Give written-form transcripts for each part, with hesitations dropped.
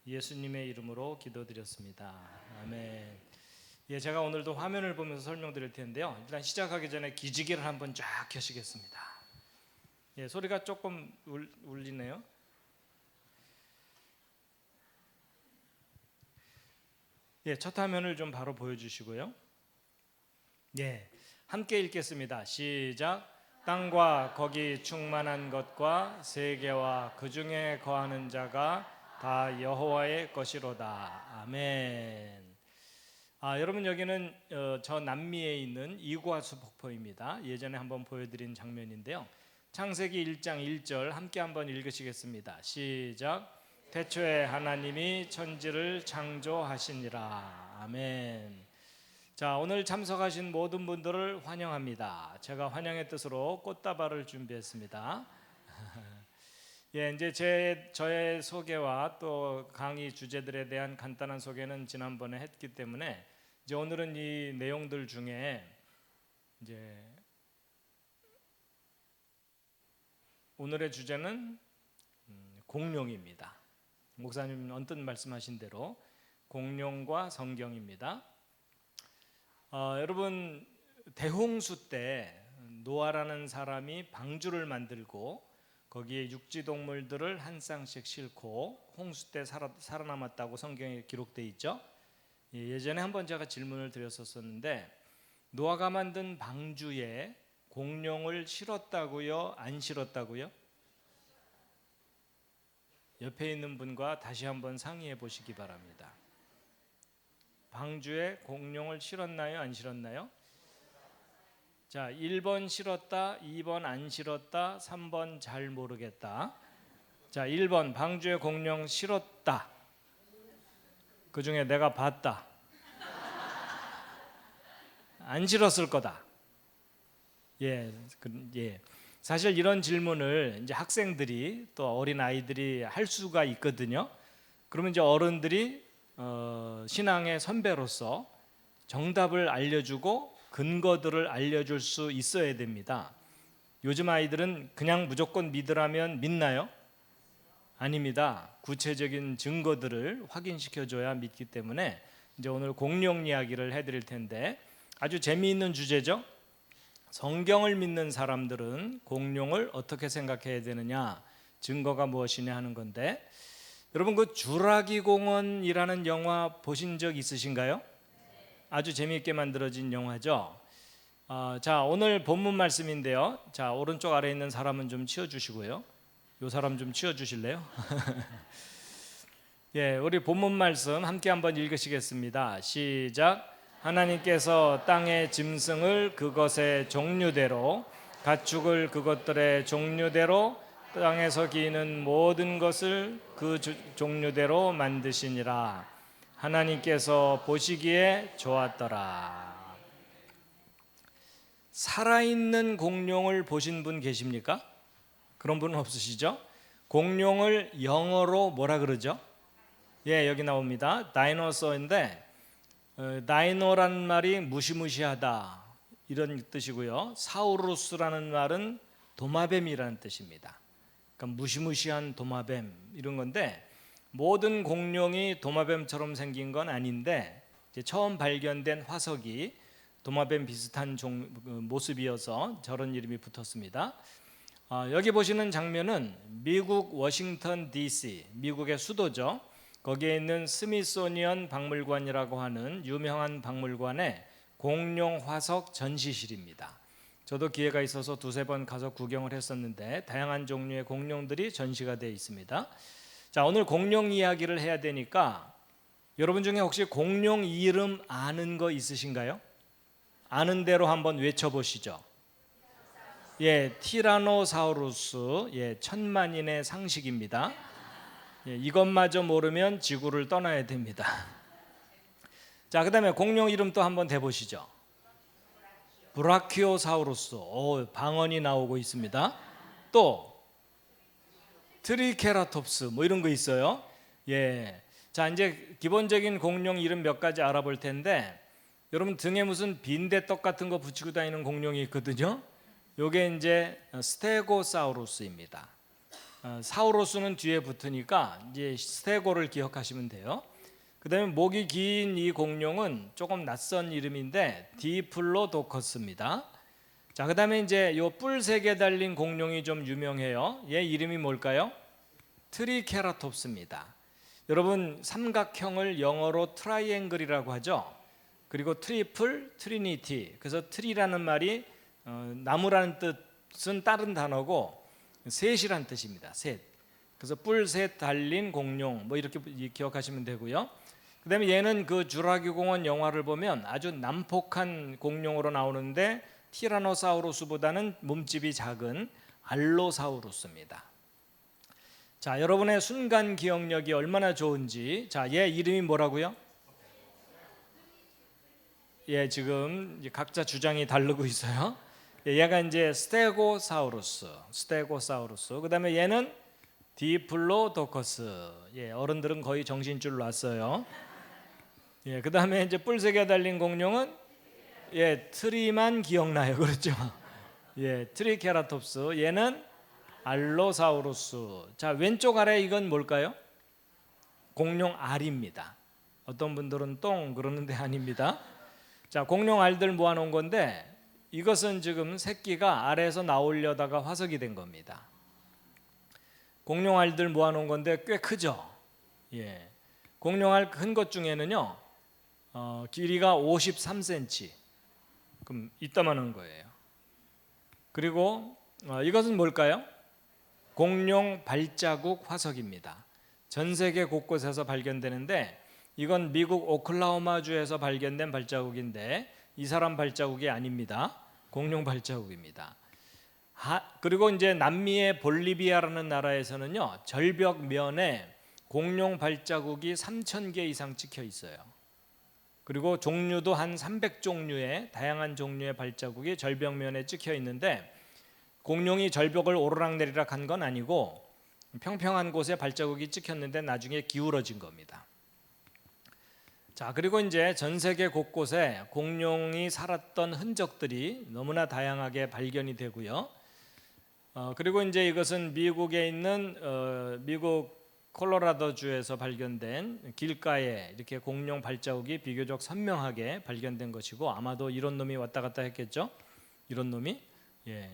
예수님의 이름으로 기도드렸습니다. 아멘. 예, 제가 오늘도 화면을 보면서 설명드릴 텐데요. 일단 시작하기 전에 기지개를 한번 쫙 켜시겠습니다. 예, 소리가 조금 울리네요. 예, 첫 화면을 좀 바로 보여주시고요. 예, 함께 읽겠습니다. 시작. 땅과 거기 충만한 것과 세계와 그 중에 거하는 자가 다 여호와의 것이로다. 아멘. 여러분, 여기는 저 남미에 있는 이구아수 폭포입니다. 예전에 한번 보여드린 장면인데요. 창세기 1장 1절 함께 한번 읽으시겠습니다. 시작. 태초에 하나님이 천지를 창조하시니라. 아멘. 자, 오늘 참석하신 모든 분들을 환영합니다. 제가 환영의 뜻으로 꽃다발을 준비했습니다. 예, 이제 저의 소개와 또 강의 주제들에 대한 간단한 소개는 지난번에 했기 때문에 이제 오늘은 이 내용들 중에 이제 오늘의 주제는 공룡입니다. 목사님 언뜻 말씀하신 대로 공룡과 성경입니다. 여러분, 대홍수 때 노아라는 사람이 방주를 만들고 거기에 육지 동물들을 한 쌍씩 싣고 홍수 때 살아남았다고 성경에 기록되어 있죠. 예전에 한번 제가 질문을 드렸었는데 노아가 만든 방주에 공룡을 실었다고요? 안 실었다고요? 옆에 있는 분과 다시 한번 상의해 보시기 바랍니다. 방주에 공룡을 실었나요? 안 실었나요? 자, 1번 실었다, 2번 안 실었다, 3번 잘 모르겠다. 자, 1번 방주에 공룡 실었다. 그 중에 내가 봤다. 안 실었을 거다. 예. 사실 이런 질문을 이제 학생들이 또 어린 아이들이 할 수가 있거든요. 그러면 이제 어른들이 신앙의 선배로서 정답을 알려주고 근거들을 알려줄 수 있어야 됩니다. 요즘 아이들은 그냥 무조건 믿으라면 믿나요? 아닙니다. 구체적인 증거들을 확인시켜줘야 믿기 때문에 이제 오늘 공룡 이야기를 해드릴 텐데 아주 재미있는 주제죠. 성경을 믿는 사람들은 공룡을 어떻게 생각해야 되느냐, 증거가 무엇이냐 하는 건데, 여러분 그 주라기 공원이라는 영화 보신 적 있으신가요? 아주 재미있게 만들어진 영화죠. 자, 오늘 본문 말씀인데요. 자, 오른쪽 아래에 있는 사람은 좀 치워주시고요. 이 사람 좀 치워주실래요? 예, 우리 본문 말씀 함께 한번 읽으시겠습니다. 시작. 하나님께서 땅의 짐승을 그것의 종류대로, 가축을 그것들의 종류대로, 땅에서 기는 모든 것을 그 종류대로 만드시니라. 하나님께서 보시기에 좋았더라. 살아있는 공룡을 보신 분 계십니까? 그런 분은 없으시죠? 공룡을 영어로 뭐라 그러죠? 예, 여기 나옵니다. 다이노소인데 다이노라는 말이 무시무시하다 이런 뜻이고요. 사우루스라는 말은 도마뱀이라는 뜻입니다. 그러니까 무시무시한 도마뱀 이런 건데 모든 공룡이 도마뱀처럼 생긴 건 아닌데 이제 처음 발견된 화석이 도마뱀 비슷한 모습이어서 저런 이름이 붙었습니다. 여기 보시는 장면은 미국 워싱턴 DC, 미국의 수도죠. 거기에 있는 스미소니언 박물관이라고 하는 유명한 박물관의 공룡 화석 전시실입니다. 저도 기회가 있어서 두세 번 가서 구경을 했었는데 다양한 종류의 공룡들이 전시가 되어 있습니다. 자, 오늘 공룡 이야기를 해야 되니까 여러분 중에 혹시 공룡 이름 아는 거 있으신가요? 아는 대로 한번 외쳐보시죠. 예, 티라노사우루스, 예, 천만인의 상식입니다. 예, 이것마저 모르면 지구를 떠나야 됩니다. 자, 그 다음에 공룡 이름 또 한번 대보시죠. 브라키오사우루스, 방언이 나오고 있습니다. 또 트리케라톱스, 뭐 이런 거 있어요. 예, 자, 이제 기본적인 공룡 이름 몇 가지 알아볼 텐데 여러분 등에 무슨 빈대떡 같은 거 붙이고 다니는 공룡이 있거든요. 요게 이제 스테고사우루스입니다. 사우루스는 뒤에 붙으니까 이제 스테고를 기억하시면 돼요. 그다음에 목이 긴 이 공룡은 조금 낯선 이름인데 디플로도커스입니다. 자, 그다음에 이제 요 뿔 세 개 달린 공룡이 좀 유명해요. 얘 이름이 뭘까요? 트리케라톱스입니다. 여러분 삼각형을 영어로 트라이앵글이라고 하죠. 그리고 트리플, 트리니티. 그래서 트리라는 말이 나무라는 뜻은 다른 단어고 셋이란 뜻입니다. 셋. 그래서 뿔 셋 달린 공룡 뭐 이렇게 기억하시면 되고요. 그다음에 얘는 그 주라기 공원 영화를 보면 아주 난폭한 공룡으로 나오는데 티라노사우루스보다는 몸집이 작은 알로사우루스입니다. 자, 여러분의 순간 기억력이 얼마나 좋은지. 자, 얘 이름이 뭐라고요? 예, 지금 각자 주장이 다르고 있어요. 얘가 이제 스테고사우루스. 그다음에 얘는 디플로도커스. 예, 어른들은 거의 정신줄 놨어요. 예, 그다음에 이제 뿔세개 달린 공룡은 트리만 기억나요, 그렇죠? 예, 트리케라톱스. 얘는 알로사우루스. 자, 왼쪽 아래 이건 뭘까요? 공룡 알입니다. 어떤 분들은 똥 그러는데 아닙니다. 자, 공룡 알들 모아놓은 건데 이것은 지금 새끼가 알에서 나오려다가 화석이 된 겁니다. 공룡 알들 모아놓은 건데 꽤 크죠. 예, 공룡 알 큰 것 중에는요, 길이가 53cm. 그럼 이따만한 거예요. 그리고 이것은 뭘까요? 공룡 발자국 화석입니다. 전 세계 곳곳에서 발견되는데 이건 미국 오클라호마주에서 발견된 발자국인데 이 사람 발자국이 아닙니다. 공룡 발자국입니다. 그리고 이제 남미의 볼리비아라는 나라에서는요, 절벽면에 공룡 발자국이 3,000개 이상 찍혀 있어요. 그리고 종류도 한 300종류의 다양한 종류의 발자국이 절벽면에 찍혀 있는데 공룡이 절벽을 오르락내리락 한 건 아니고 평평한 곳에 발자국이 찍혔는데 나중에 기울어진 겁니다. 자, 그리고 이제 전 세계 곳곳에 공룡이 살았던 흔적들이 너무나 다양하게 발견이 되고요. 그리고 이제 이것은 미국에 있는 미국 콜로라도주에서 발견된 길가에 이렇게 공룡 발자국이 비교적 선명하게 발견된 것이고 아마도 이런 놈이 왔다 갔다 했겠죠. 이런 놈이. 예.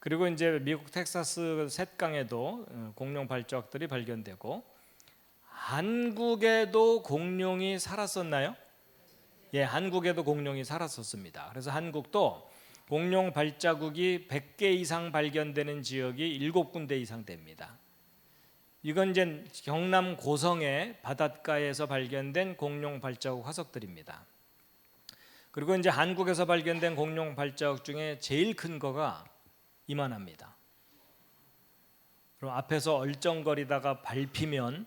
그리고 이제 미국 텍사스 셋강에도 공룡 발자국들이 발견되고 한국에도 공룡이 살았었나요? 예, 한국에도 공룡이 살았었습니다. 그래서 한국도 공룡 발자국이 100개 이상 발견되는 지역이 7군데 이상 됩니다. 이건 이제 경남 고성의 바닷가에서 발견된 공룡 발자국 화석들입니다. 그리고 이제 한국에서 발견된 공룡 발자국 중에 제일 큰 거가 이만합니다. 그럼 앞에서 얼쩡거리다가 밟히면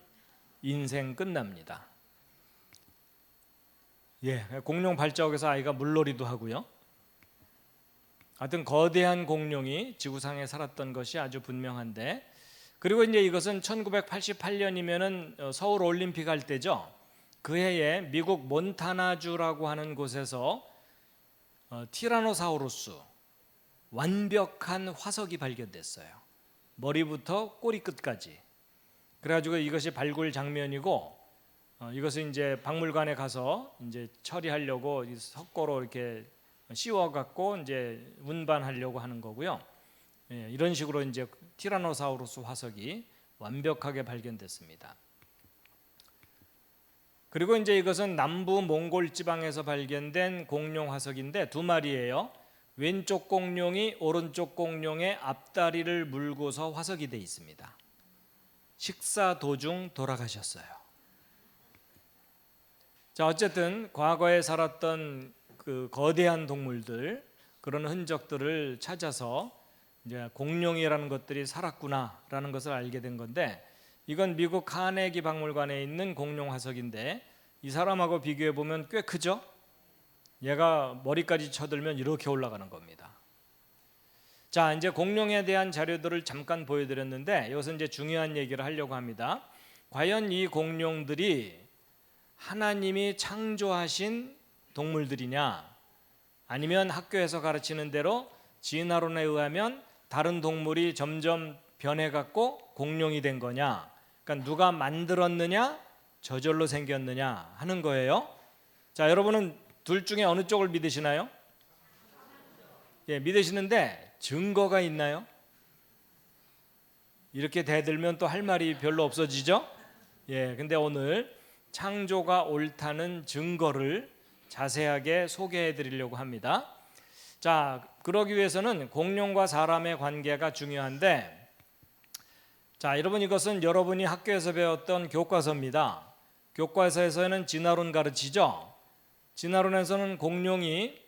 인생 끝납니다. 예, 공룡 발자국에서 아이가 물놀이도 하고요. 하여튼 거대한 공룡이 지구상에 살았던 것이 아주 분명한데, 그리고 이제 이것은 1988년이면은 서울 올림픽 할 때죠. 그 해에 미국 몬타나주라고 하는 곳에서 티라노사우루스 완벽한 화석이 발견됐어요. 머리부터 꼬리 끝까지. 그래가지고 이것이 발굴 장면이고, 이것을 이제 박물관에 가서 이제 처리하려고 석고로 이렇게 씌워갖고 이제 운반하려고 하는 거고요. 예, 이런 식으로 이제 티라노사우루스 화석이 완벽하게 발견됐습니다. 그리고 이제 이것은 남부 몽골 지방에서 발견된 공룡 화석인데 두 마리예요. 왼쪽 공룡이 오른쪽 공룡의 앞다리를 물고서 화석이 돼 있습니다. 식사 도중 돌아가셨어요. 자, 어쨌든 과거에 살았던 그 거대한 동물들, 그런 흔적들을 찾아서 이제 공룡이라는 것들이 살았구나라는 것을 알게 된 건데, 이건 미국 카네기 박물관에 있는 공룡 화석인데 이 사람하고 비교해 보면 꽤 크죠? 얘가 머리까지 쳐들면 이렇게 올라가는 겁니다. 자, 이제 공룡에 대한 자료들을 잠깐 보여드렸는데 여기서 이제 중요한 얘기를 하려고 합니다. 과연 이 공룡들이 하나님이 창조하신 동물들이냐, 아니면 학교에서 가르치는 대로 진화론에 의하면 다른 동물이 점점 변해갖고 공룡이 된 거냐? 그러니까 누가 만들었느냐, 저절로 생겼느냐 하는 거예요. 자, 여러분은 둘 중에 어느 쪽을 믿으시나요? 예, 믿으시는데 증거가 있나요? 이렇게 대들면 또 할 말이 별로 없어지죠? 예, 근데 오늘 창조가 옳다는 증거를 자세하게 소개해 드리려고 합니다. 자, 그러기 위해서는 공룡과 사람의 관계가 중요한데, 자, 여러분 이것은 여러분이 학교에서 배웠던 교과서입니다. 교과서에서는 진화론 가르치죠. 진화론에서는 공룡이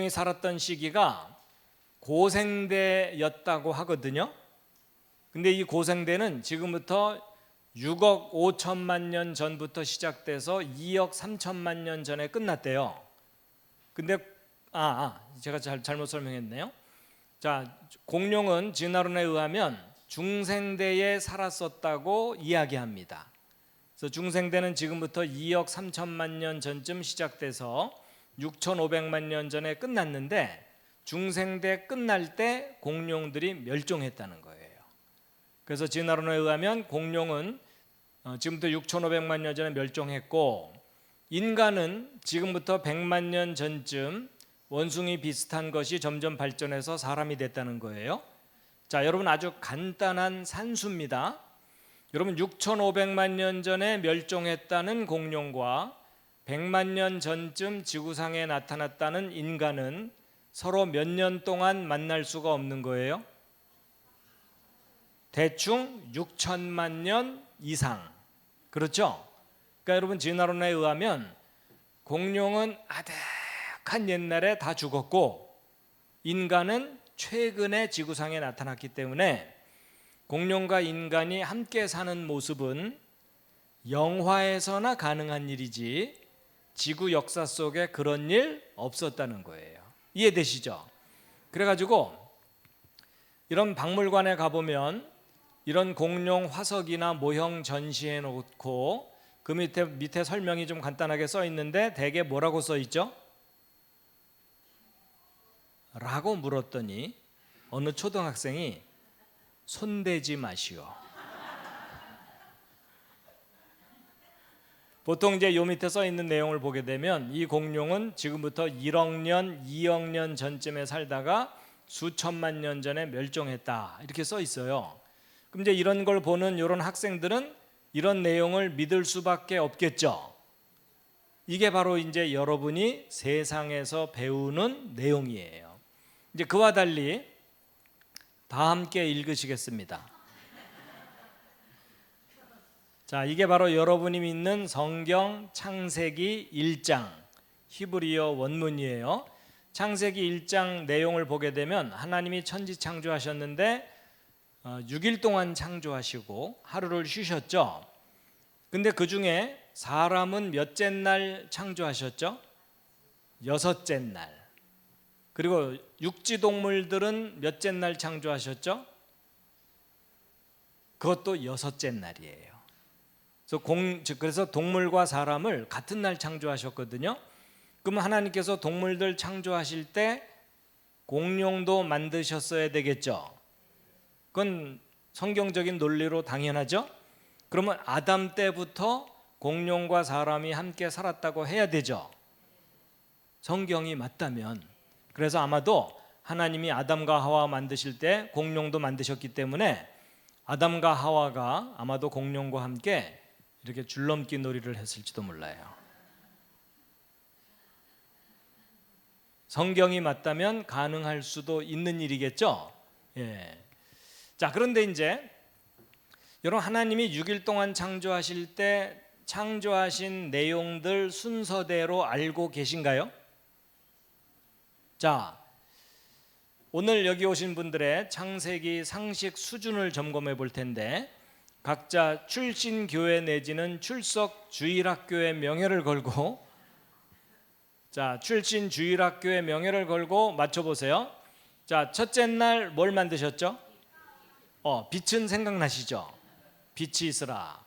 살았던 시기가 고생대였다고 하거든요. 근데 이 고생대는 지금부터 6억 5천만 년 전부터 시작돼서 2억 3천만 년 전에 끝났대요. 근데 제가 잘못 설명했네요. 자, 공룡은 진화론에 의하면 중생대에 살았었다고 이야기합니다. 그래서 중생대는 지금부터 2억 3천만 년 전쯤 시작돼서 6,500만 년 전에 끝났는데, 중생대 끝날 때 공룡들이 멸종했다는 거예요. 그래서 진화론에 의하면 공룡은 지금부터 6,500만 년 전에 멸종했고, 인간은 지금부터 100만 년 전쯤 원숭이 비슷한 것이 점점 발전해서 사람이 됐다는 거예요. 자, 여러분 아주 간단한 산수입니다. 여러분 6,500만 년 전에 멸종했다는 공룡과 100만 년 전쯤 지구상에 나타났다는 인간은 서로 몇 년 동안 만날 수가 없는 거예요? 대충 6천만 년 이상. 그렇죠? 그러니까 여러분 진화론에 의하면 공룡은 아득한 옛날에 다 죽었고, 인간은 최근에 지구상에 나타났기 때문에 공룡과 인간이 함께 사는 모습은 영화에서나 가능한 일이지 지구 역사 속에 그런 일 없었다는 거예요. 이해되시죠? 그래가지고 이런 박물관에 가보면 이런 공룡 화석이나 모형 전시해 놓고 그 밑에 설명이 좀 간단하게 써 있는데, 대개 뭐라고 써 있죠? 라고 물었더니 어느 초등학생이 손대지 마시오. 보통 이제 요 밑에 써 있는 내용을 보게 되면 이 공룡은 지금부터 1억 년, 2억 년 전쯤에 살다가 수천만 년 전에 멸종했다, 이렇게 써 있어요. 그럼 이제 이런 걸 보는 이런 학생들은 이런 내용을 믿을 수밖에 없겠죠. 이게 바로 이제 여러분이 세상에서 배우는 내용이에요. 이제 그와 달리 다 함께 읽으시겠습니다. 자, 이게 바로 여러분이 믿는 성경 창세기 1장 히브리어 원문이에요. 창세기 1장 내용을 보게 되면 하나님이 천지 창조하셨는데 6일 동안 창조하시고 하루를 쉬셨죠. 근데 그 중에 사람은 몇째 날 창조하셨죠? 6째 날. 그리고 육지 동물들은 몇째 날 창조하셨죠? 그것도 6째 날이에요. 그래서 동물과 사람을 같은 날 창조하셨거든요. 그럼 하나님께서 동물들 창조하실 때 공룡도 만드셨어야 되겠죠. 그건 성경적인 논리로 당연하죠. 그러면 아담 때부터 공룡과 사람이 함께 살았다고 해야 되죠. 성경이 맞다면. 그래서 아마도 하나님이 아담과 하와 만드실 때 공룡도 만드셨기 때문에 아담과 하와가 아마도 공룡과 함께 이렇게 줄넘기 놀이를 했을지도 몰라요. 성경이 맞다면 가능할 수도 있는 일이겠죠. 예. 자, 그런데 이제 여러분 하나님이 6일 동안 창조하실 때 창조하신 내용들 순서대로 알고 계신가요? 자, 오늘 여기 오신 분들의 창세기 상식 수준을 점검해 볼 텐데, 각자 출신 교회 내지는 출석 주일학교의 명예를 걸고, 자, 출신 주일학교의 명예를 걸고 맞춰보세요. 자, 첫째 날 뭘 만드셨죠? 빛은 생각나시죠? 빛이 있으라.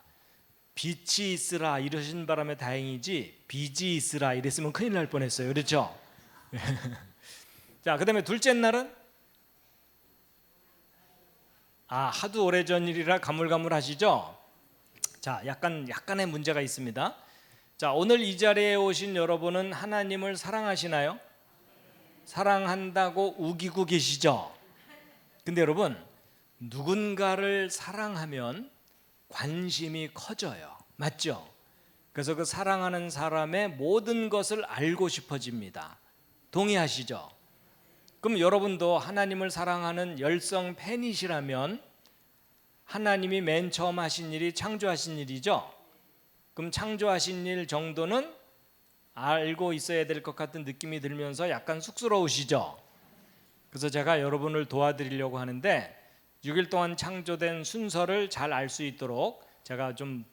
빛이 있으라 이러신 바람에 다행이지 빛이 있으라 이랬으면 큰일 날 뻔했어요. 그렇죠? 자, 그다음에 둘째 날은 하도 오래전 일이라 가물가물하시죠? 자, 약간의 문제가 있습니다. 자, 오늘 이 자리에 오신 여러분은 하나님을 사랑하시나요? 사랑한다고 우기고 계시죠? 근데 여러분, 누군가를 사랑하면 관심이 커져요. 맞죠? 그래서 그 사랑하는 사람의 모든 것을 알고 싶어집니다. 동의하시죠? 그럼 여러분도 하나님을 사랑하는 열성 팬이시라면 하나님이 맨 처음 하신 일이 창조하신 일이죠? 그럼 창조하신 일 정도는 알고 있어야 될 것 같은 느낌이 들면서 약간 쑥스러우시죠? 그래서 제가 여러분을 도와드리려고 하는데 6일 동안 창조된 순서를 잘 알 수 있도록 제가 좀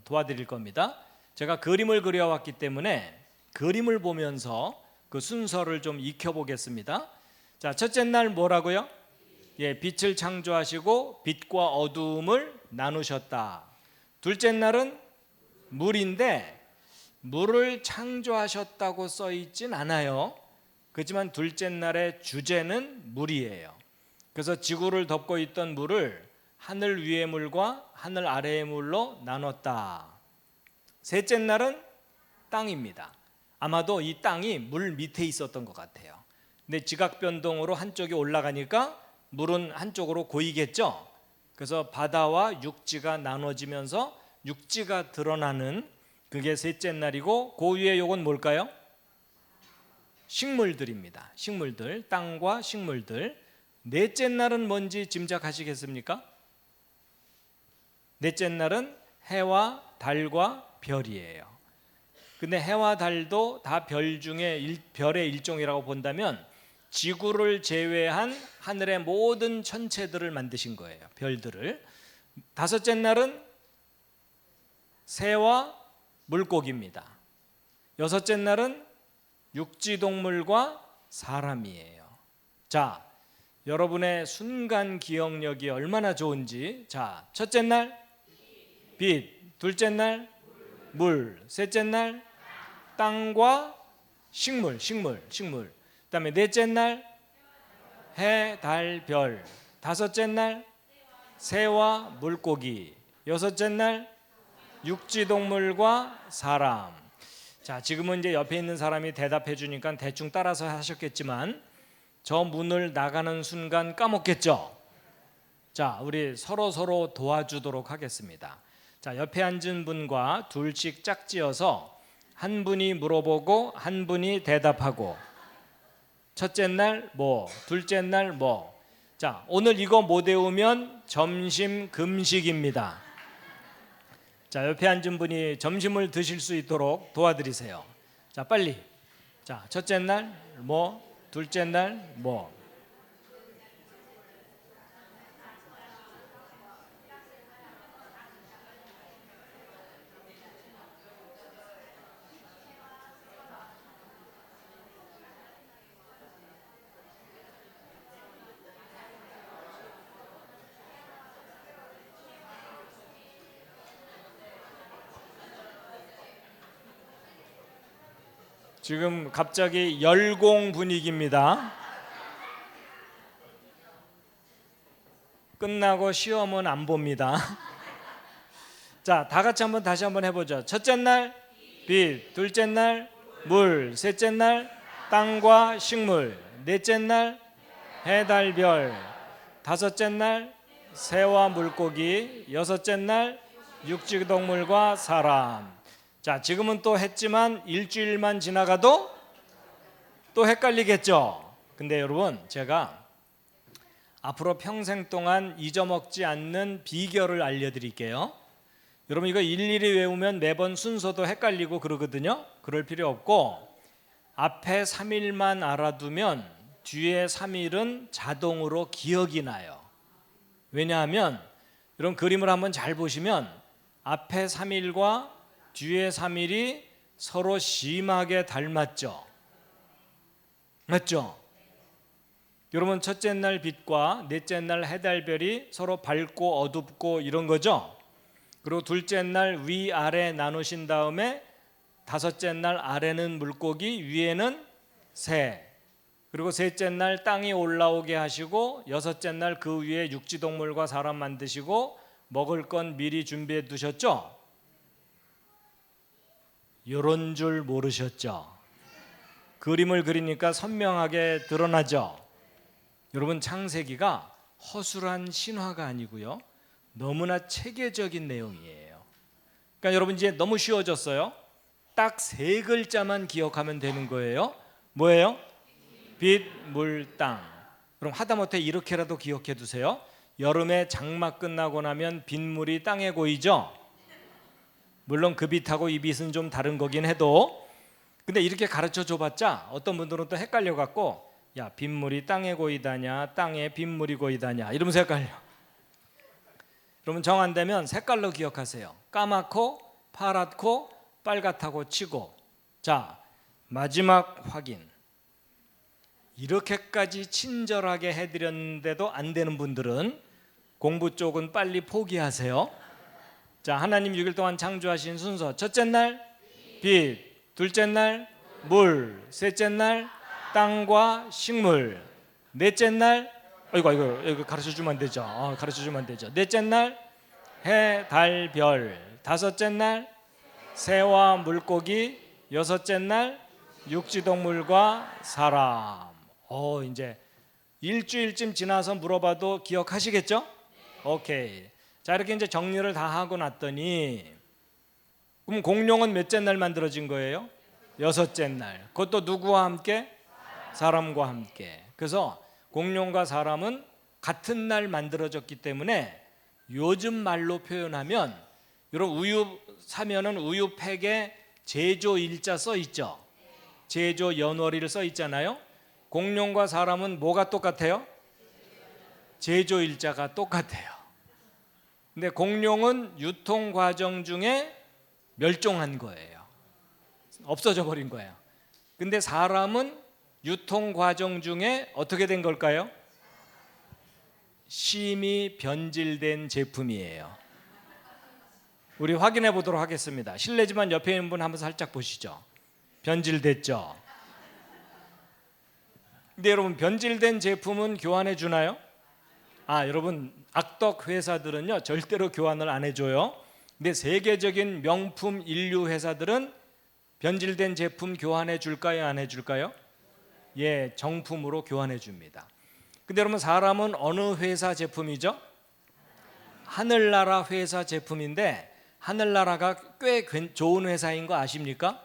도와드릴 겁니다. 제가 그림을 그려왔기 때문에 그림을 보면서 그 순서를 좀 익혀보겠습니다. 자, 첫째 날 뭐라고요? 빛을 창조하시고 빛과 어두움을 나누셨다. 둘째 날은 물인데 물을 창조하셨다고 써 있진 않아요. 그렇지만 둘째 날의 주제는 물이에요. 그래서 지구를 덮고 있던 물을 하늘 위의 물과 하늘 아래의 물로 나눴다. 셋째 날은 땅입니다. 아마도 이 땅이 물 밑에 있었던 것 같아요. 근데 지각 변동으로 한쪽이 올라가니까 물은 한쪽으로 고이겠죠. 그래서 바다와 육지가 나눠지면서 육지가 드러나는 그게 셋째 날이고, 그 위에 요건 뭘까요? 식물들입니다. 식물들, 땅과 식물들. 넷째 날은 뭔지 짐작하시겠습니까? 넷째 날은 해와 달과 별이에요. 근데 해와 달도 다 별 중에 별의 일종이라고 본다면 지구를 제외한 하늘의 모든 천체들을 만드신 거예요. 별들을. 다섯째 날은 새와 물고기입니다. 여섯째 날은 육지동물과 사람이에요. 자, 여러분의 순간 기억력이 얼마나 좋은지. 자, 첫째 날 빛, 둘째 날 물, 셋째 날 땅과 식물. 그다음에 넷째 날 해, 달, 별. 다섯째 날 새와 물고기. 여섯째 날 육지동물과 사람. 자, 지금은 이제 옆에 있는 사람이 대답해 주니까 대충 따라서 하셨겠지만 저 문을 나가는 순간 까먹겠죠? 자, 우리 서로 도와주도록 하겠습니다. 자, 옆에 앉은 분과 둘씩 짝지어서 한 분이 물어보고 한 분이 대답하고, 첫째 날 뭐, 둘째 날 뭐. 자, 오늘 이거 못 외우면 점심 금식입니다. 자, 옆에 앉은 분이 점심을 드실 수 있도록 도와드리세요. 자, 빨리. 자, 첫째 날 뭐, 둘째 날 뭐. 지금 갑자기 열공 분위기입니다. 끝나고 시험은 안 봅니다. 자, 다 같이 다시 한번 해보죠. 첫째 날 빛, 둘째 날 물, 셋째 날 땅과 식물, 넷째 날 해, 달, 별, 다섯째 날 새와 물고기, 여섯째 날 육지동물과 사람. 자, 지금은 또 했지만 일주일만 지나가도 또 헷갈리겠죠. 근데 여러분, 제가 앞으로 평생 동안 잊어먹지 않는 비결을 알려드릴게요. 여러분, 이거 일일이 외우면 매번 순서도 헷갈리고 그러거든요. 그럴 필요 없고 앞에 3일만 알아두면 뒤에 3일은 자동으로 기억이 나요. 왜냐하면 이런 그림을 한번 잘 보시면 앞에 3일과 뒤에 3일이 서로 심하게 닮았죠. 맞죠? 여러분, 첫째 날 빛과 넷째 날 해달별이 서로 밝고 어둡고 이런 거죠. 그리고 둘째 날 위아래 나누신 다음에 다섯째 날 아래는 물고기, 위에는 새. 그리고 셋째 날 땅이 올라오게 하시고 여섯째 날 그 위에 육지동물과 사람 만드시고 먹을 건 미리 준비해 두셨죠? 요런 줄 모르셨죠? 그림을 그리니까 선명하게 드러나죠? 여러분, 창세기가 허술한 신화가 아니고요, 너무나 체계적인 내용이에요. 그러니까 여러분, 이제 너무 쉬워졌어요. 딱 세 글자만 기억하면 되는 거예요. 뭐예요? 빛, 물, 땅. 그럼 하다못해 이렇게라도 기억해 두세요. 여름에 장마 끝나고 나면 빗물이 땅에 고이죠. 물론 그 빛하고 이 빛은 좀 다른 거긴 해도, 근데 이렇게 가르쳐 줘봤자 어떤 분들은 또 헷갈려 갖고, 야, 빗물이 땅에 고이다냐, 땅에 빗물이 고이다냐, 이러면서 헷갈려. 그러면 정 안 되면 색깔로 기억하세요. 까맣고 파랗고 빨갛다고 치고. 자, 마지막 확인. 이렇게까지 친절하게 해드렸는데도 안 되는 분들은 공부 쪽은 빨리 포기하세요. 자, 하나님 6일 동안 창조하신 순서: 첫째 날 빛, 둘째 날 물, 셋째 날 땅과 식물, 넷째 날 이거 가르쳐 주면 안 되죠. 가르쳐 주면 안 되죠. 넷째 날 해, 달, 별, 다섯째 날 새와 물고기, 여섯째 날 육지동물과 사람. 이제 일주일쯤 지나서 물어봐도 기억하시겠죠? 오케이. 자, 이렇게 이제 정리를 다 하고 났더니, 그럼 공룡은 몇째 날 만들어진 거예요? 여섯째 날. 그것도 누구와 함께? 사람과 함께. 그래서 공룡과 사람은 같은 날 만들어졌기 때문에 요즘 말로 표현하면, 여러분 우유 사면은 우유팩에 제조 일자 써 있죠? 제조 연월일 써 있잖아요. 공룡과 사람은 뭐가 똑같아요? 제조 일자가 똑같아요. 근데 공룡은 유통 과정 중에 멸종한 거예요. 없어져 버린 거예요. 근데 사람은 유통 과정 중에 어떻게 된 걸까요? 심히 변질된 제품이에요. 우리 확인해 보도록 하겠습니다. 실례지만 옆에 있는 분 한번 살짝 보시죠. 변질됐죠? 근데 여러분, 변질된 제품은 교환해 주나요? 여러분, 악덕 회사들은요 절대로 교환을 안 해줘요. 근데 세계적인 명품 인류 회사들은 변질된 제품 교환해 줄까요, 안 해줄까요? 예, 정품으로 교환해 줍니다. 근데 여러분, 사람은 어느 회사 제품이죠? 하늘나라 회사 제품인데, 하늘나라가 꽤 좋은 회사인 거 아십니까?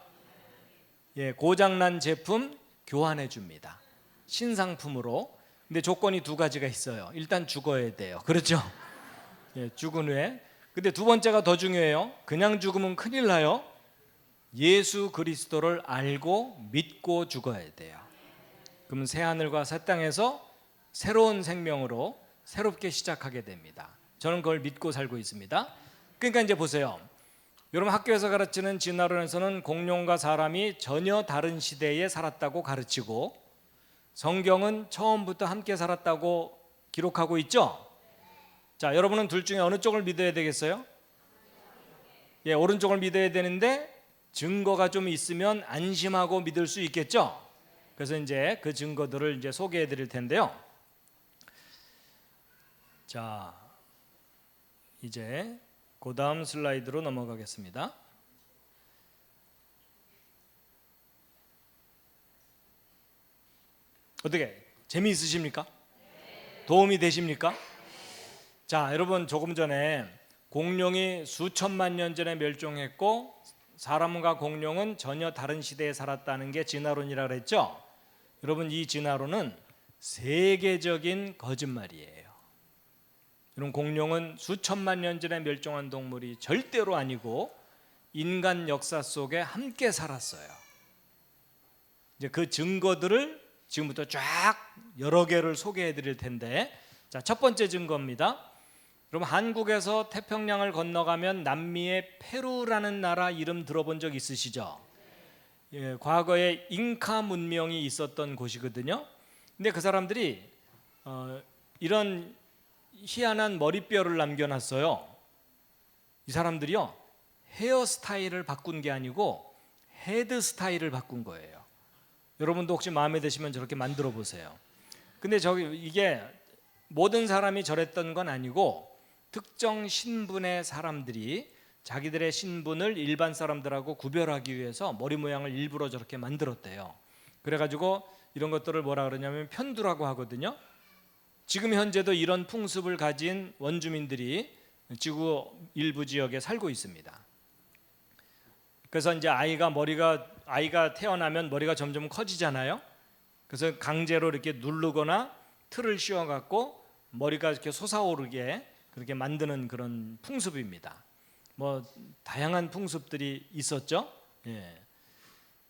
예, 고장난 제품 교환해 줍니다. 신상품으로. 근데 조건이 두 가지가 있어요. 일단 죽어야 돼요. 그렇죠? 예, 죽은 후에. 근데 두 번째가 더 중요해요. 그냥 죽으면 큰일 나요. 예수 그리스도를 알고 믿고 죽어야 돼요. 그러면 새 하늘과 새 땅에서 새로운 생명으로 새롭게 시작하게 됩니다. 저는 그걸 믿고 살고 있습니다. 그러니까 이제 보세요. 여러분, 학교에서 가르치는 진화론에서는 공룡과 사람이 전혀 다른 시대에 살았다고 가르치고, 성경은 처음부터 함께 살았다고 기록하고 있죠? 자, 여러분은 둘 중에 어느 쪽을 믿어야 되겠어요? 예, 오른쪽을 믿어야 되는데 증거가 좀 있으면 안심하고 믿을 수 있겠죠? 그래서 이제 그 증거들을 이제 소개해 드릴 텐데요. 자, 이제 그 다음 슬라이드로 넘어가겠습니다. 어떻게 재미있으십니까? 도움이 되십니까? 자, 여러분, 조금 전에 공룡이 수천만 년 전에 멸종했고 사람과 공룡은 전혀 다른 시대에 살았다는 게 진화론이라고 그랬죠? 여러분, 이 진화론은 세계적인 거짓말이에요. 여러분, 공룡은 수천만 년 전에 멸종한 동물이 절대로 아니고 인간 역사 속에 함께 살았어요. 이제 그 증거들을 지금부터 쫙 여러 개를 소개해 드릴 텐데, 자, 첫 번째 증거입니다. 여러분, 한국에서 태평양을 건너가면 남미의 페루라는 나라 이름 들어본 적 있으시죠? 예, 과거에 잉카 문명이 있었던 곳이거든요. 근데 그 사람들이 이런 희한한 머리뼈를 남겨놨어요. 이 사람들이요, 헤어스타일을 바꾼 게 아니고 헤드 스타일을 바꾼 거예요. 여러분도 혹시 마음에 드시면 저렇게 만들어 보세요. 근데 이게 모든 사람이 저랬던 건 아니고 특정 신분의 사람들이 자기들의 신분을 일반 사람들하고 구별하기 위해서 머리 모양을 일부러 저렇게 만들었대요. 그래가지고 이런 것들을 뭐라 그러냐면 편두라고 하거든요. 지금 현재도 이런 풍습을 가진 원주민들이 지구 일부 지역에 살고 있습니다. 그래서 이제 아이가 태어나면 머리가 점점 커지잖아요. 그래서 강제로 이렇게 누르거나 틀을 씌워 갖고 머리가 이렇게 솟아오르게 그렇게 만드는 그런 풍습입니다. 뭐 다양한 풍습들이 있었죠. 예.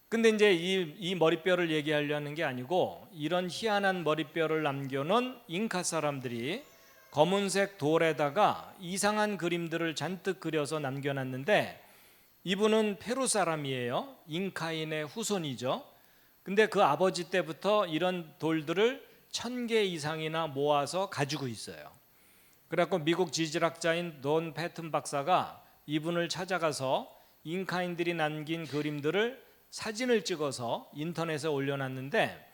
근데 이제 이 머리뼈를 얘기하려는 게 아니고 이런 희한한 머리뼈를 남겨놓은 잉카 사람들이 검은색 돌에다가 이상한 그림들을 잔뜩 그려서 남겨놨는데 이분은 페루 사람이에요. 잉카인의 후손이죠. 근데 그 아버지 때부터 이런 돌들을 1000개 이상이나 모아서 가지고 있어요. 그래갖고 미국 지질학자인 돈 패튼 박사가 이분을 찾아가서 잉카인들이 남긴 그림들을 사진을 찍어서 인터넷에 올려놨는데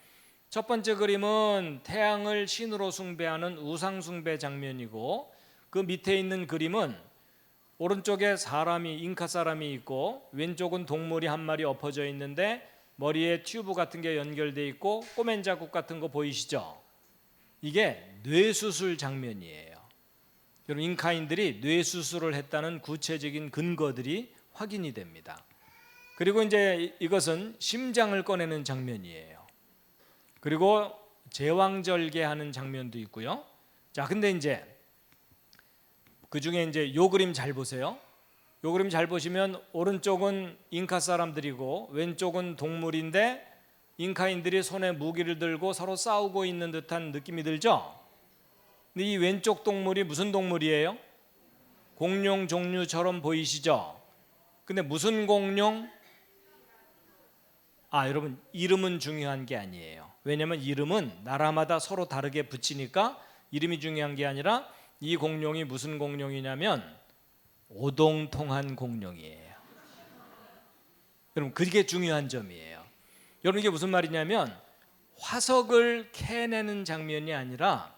첫 번째 그림은 태양을 신으로 숭배하는 우상 숭배 장면이고 그 밑에 있는 그림은 오른쪽에 잉카 사람이 있고 왼쪽은 동물이 한 마리 엎어져 있는데 머리에 튜브 같은 게 연결돼 있고 꼬맨 자국 같은 거 보이시죠? 이게 뇌수술 장면이에요. 여러분 잉카인들이 뇌수술을 했다는 구체적인 근거들이 확인이 됩니다. 그리고 이제 이것은 심장을 꺼내는 장면이에요. 그리고 제왕절개하는 장면도 있고요. 자, 근데 이제 그 중에 이제 요 그림 잘 보세요. 요 그림 잘 보시면 오른쪽은 잉카 사람들이고 왼쪽은 동물인데 잉카인들이 손에 무기를 들고 서로 싸우고 있는 듯한 느낌이 들죠? 근데 이 왼쪽 동물이 무슨 동물이에요? 공룡 종류처럼 보이시죠? 근데 무슨 공룡? 여러분 이름은 중요한 게 아니에요. 왜냐하면 이름은 나라마다 서로 다르게 붙이니까 이름이 중요한 게 아니라 이 공룡이 무슨 공룡이냐면 오동통한 공룡이에요. 여러분 그게 중요한 점이에요. 여러분 이게 무슨 말이냐면 화석을 캐내는 장면이 아니라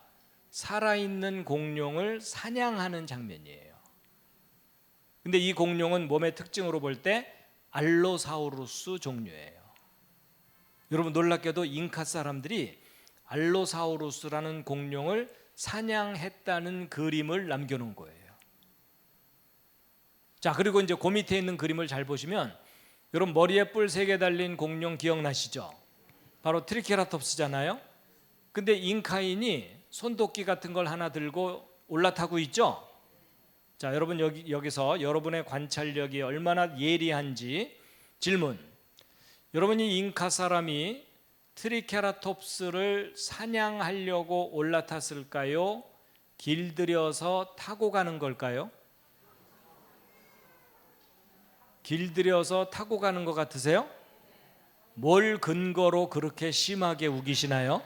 살아있는 공룡을 사냥하는 장면이에요. 근데 이 공룡은 몸의 특징으로 볼 때 알로사우루스 종류예요. 여러분 놀랍게도 잉카 사람들이 알로사우루스라는 공룡을 사냥했다는 그림을 남겨놓은 거예요. 자, 그리고 이제 그 밑에 있는 그림을 잘 보시면 여러분 머리에 뿔 3개 달린 공룡 기억나시죠? 바로 트리케라톱스잖아요. 근데 잉카인이 손도끼 같은 걸 하나 들고 올라타고 있죠? 자, 여러분 여기서 여러분의 관찰력이 얼마나 예리한지 질문. 여러분이 잉카 사람이 트리케라톱스를 사냥하려고 올라탔을까요? 길들여서 타고 가는 걸까요? 길들여서 타고 가는 것 같으세요? 뭘 근거로 그렇게 심하게 우기시나요?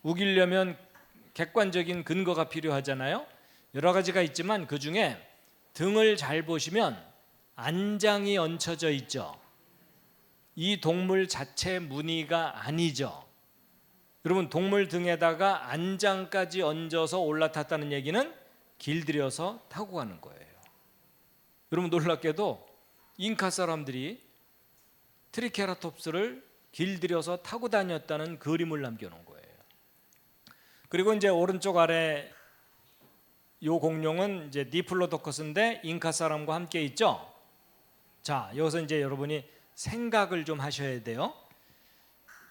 우기려면 객관적인 근거가 필요하잖아요. 여러 가지가 있지만 그 중에 등을 잘 보시면 안장이 얹혀져 있죠. 이 동물 자체 무늬가 아니죠. 여러분 동물 등에다가 안장까지 얹어서 올라탔다는 얘기는 길들여서 타고 가는 거예요. 여러분 놀랍게도 잉카 사람들이 트리케라톱스를 길들여서 타고 다녔다는 그림을 남겨놓은 거예요. 그리고 이제 오른쪽 아래 요 공룡은 이제 디플로도커스인데 잉카 사람과 함께 있죠. 자, 여기서 이제 여러분이 생각을 좀 하셔야 돼요.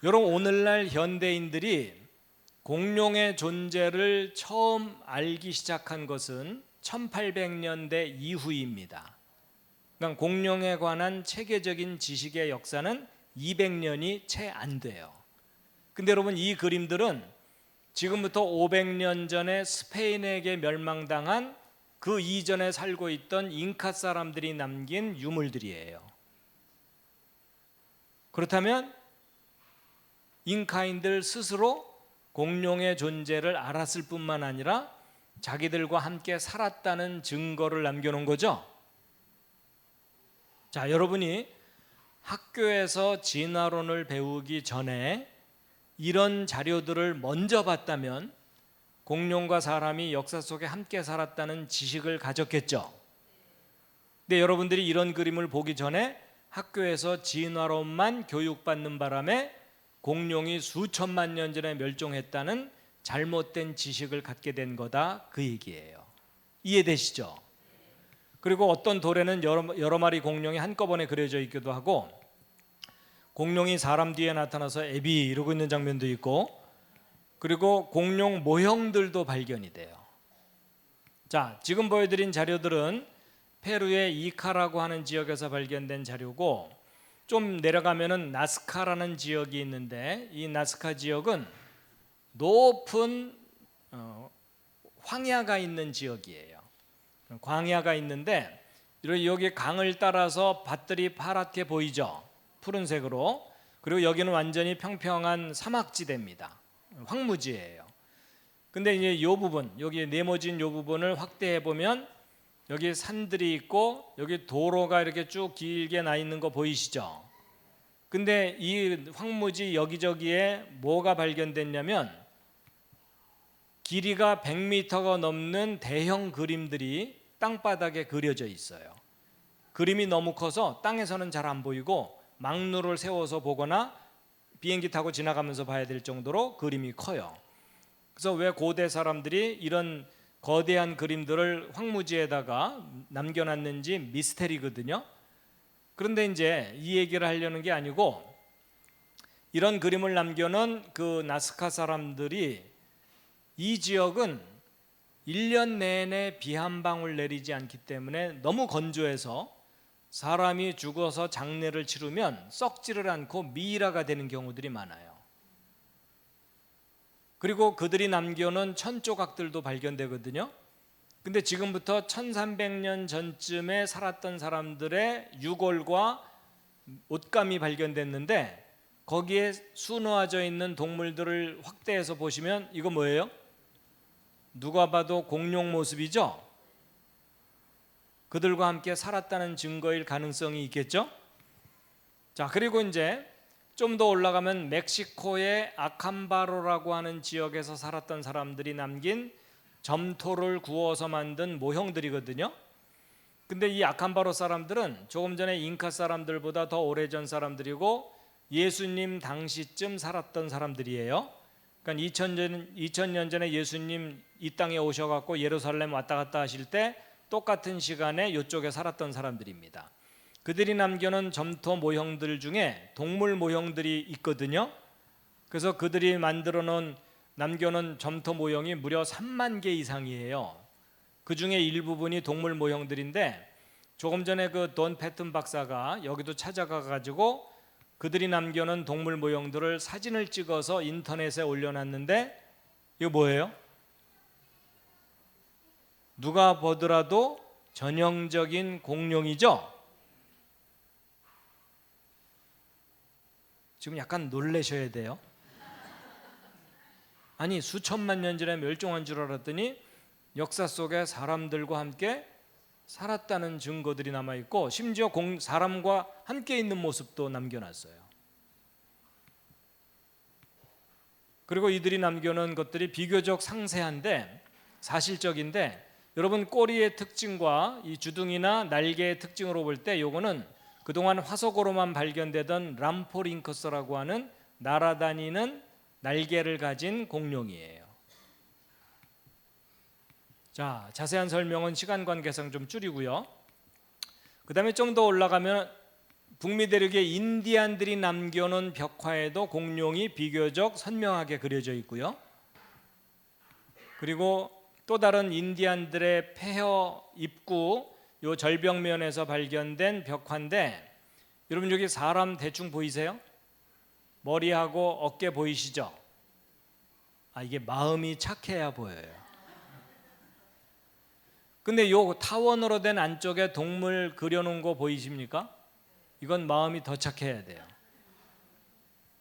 여러분 오늘날 현대인들이 공룡의 존재를 처음 알기 시작한 것은 1800년대 이후입니다. 그러니까 공룡에 관한 체계적인 지식의 역사는 200년이 채 안 돼요. 근데 여러분 이 그림들은 지금부터 500년 전에 스페인에게 멸망당한 그 이전에 살고 있던 잉카 사람들이 남긴 유물들이에요. 그렇다면 잉카인들 스스로 공룡의 존재를 알았을 뿐만 아니라 자기들과 함께 살았다는 증거를 남겨놓은 거죠. 자, 여러분이 학교에서 진화론을 배우기 전에 이런 자료들을 먼저 봤다면 공룡과 사람이 역사 속에 함께 살았다는 지식을 가졌겠죠. 근데 여러분들이 이런 그림을 보기 전에 학교에서 진화론만 교육받는 바람에 공룡이 수천만 년 전에 멸종했다는 잘못된 지식을 갖게 된 거다, 그 얘기예요. 이해되시죠? 그리고 어떤 돌에는 여러 마리 공룡이 한꺼번에 그려져 있기도 하고, 공룡이 사람 뒤에 나타나서 애비 이러고 있는 장면도 있고, 그리고 공룡 모형들도 발견이 돼요. 자, 지금 보여드린 자료들은 페루의 이카라고 하는 지역에서 발견된 자료고, 좀 내려가면은 나스카라는 지역이 있는데, 이 나스카 지역은 높은 황야가 있는 지역이에요. 광야가 있는데 여기 강을 따라서 밭들이 파랗게 보이죠. 푸른색으로. 그리고 여기는 완전히 평평한 사막지대입니다. 황무지예요. 근데 이제 이 부분, 여기 네모진 이 부분을 확대해 보면 여기 산들이 있고 여기 도로가 이렇게 쭉 길게 나 있는 거 보이시죠? 근데 이 황무지 여기저기에 뭐가 발견됐냐면 길이가 100m가 넘는 대형 그림들이 땅바닥에 그려져 있어요. 그림이 너무 커서 땅에서는 잘 안 보이고 망루를 세워서 보거나 비행기 타고 지나가면서 봐야 될 정도로 그림이 커요. 그래서 왜 고대 사람들이 이런 거대한 그림들을 황무지에다가 남겨놨는지 미스테리거든요. 그런데 이제 이 얘기를 하려는 게 아니고, 이런 그림을 남겨놓은 그 나스카 사람들이 이 지역은 1년 내내 비 한 방울 내리지 않기 때문에 너무 건조해서 사람이 죽어서 장례를 치르면 썩지를 않고 미이라가 되는 경우들이 많아요. 그리고 그들이 남겨놓은 천 조각들도 발견되거든요. 근데 지금부터 1300년 전쯤에 살았던 사람들의 유골과 옷감이 발견됐는데, 거기에 수놓아져 있는 동물들을 확대해서 보시면 이거 뭐예요? 누가 봐도 공룡 모습이죠? 그들과 함께 살았다는 증거일 가능성이 있겠죠? 자, 그리고 이제 좀 더 올라가면 멕시코의 아캄바로라고 하는 지역에서 살았던 사람들이 남긴 점토를 구워서 만든 모형들이거든요. 근데 이 아캄바로 사람들은 조금 전에 잉카 사람들보다 더 오래전 사람들이고 예수님 당시쯤 살았던 사람들이에요. 그러니까 2000년 전에 예수님 이 땅에 오셔갖고 예루살렘 왔다 갔다 하실 때 똑같은 시간에 이쪽에 살았던 사람들입니다. 그들이 남겨놓은 점토 모형들 중에 동물 모형들이 있거든요. 그래서 그들이 남겨놓은 점토 모형이 무려 3만 개 이상이에요. 그 중에 일부분이 동물 모형들인데, 조금 전에 그 돈 패튼 박사가 여기도 찾아가 가지고 그들이 남겨놓은 동물 모형들을 사진을 찍어서 인터넷에 올려놨는데, 이거 뭐예요? 누가 보더라도 전형적인 공룡이죠? 지금 약간 놀라셔야 돼요. 아니, 수천만 년 전에 멸종한 줄 알았더니 역사 속에 사람들과 함께 살았다는 증거들이 남아있고, 심지어 사람과 함께 있는 모습도 남겨놨어요. 그리고 이들이 남겨놓은 것들이 비교적 상세한데 사실적인데, 여러분 꼬리의 특징과 이 주둥이나 날개의 특징으로 볼 때 요거는 그동안 화석으로만 발견되던 람포링커스라고 하는 날아다니는 날개를 가진 공룡이에요. 자, 자세한 설명은 시간 관계상 좀 줄이고요. 그 다음에 좀 더 올라가면 북미 대륙의 인디안들이 남겨놓은 벽화에도 공룡이 비교적 선명하게 그려져 있고요. 그리고 또 다른 인디안들의 폐허 입구 요 절벽면에서 발견된 벽화인데, 여러분 여기 사람 대충 보이세요? 머리하고 어깨 보이시죠? 이게 마음이 착해야 보여요. 근데 요 타원으로 된 안쪽에 동물 그려놓은 거 보이십니까? 이건 마음이 더 착해야 돼요.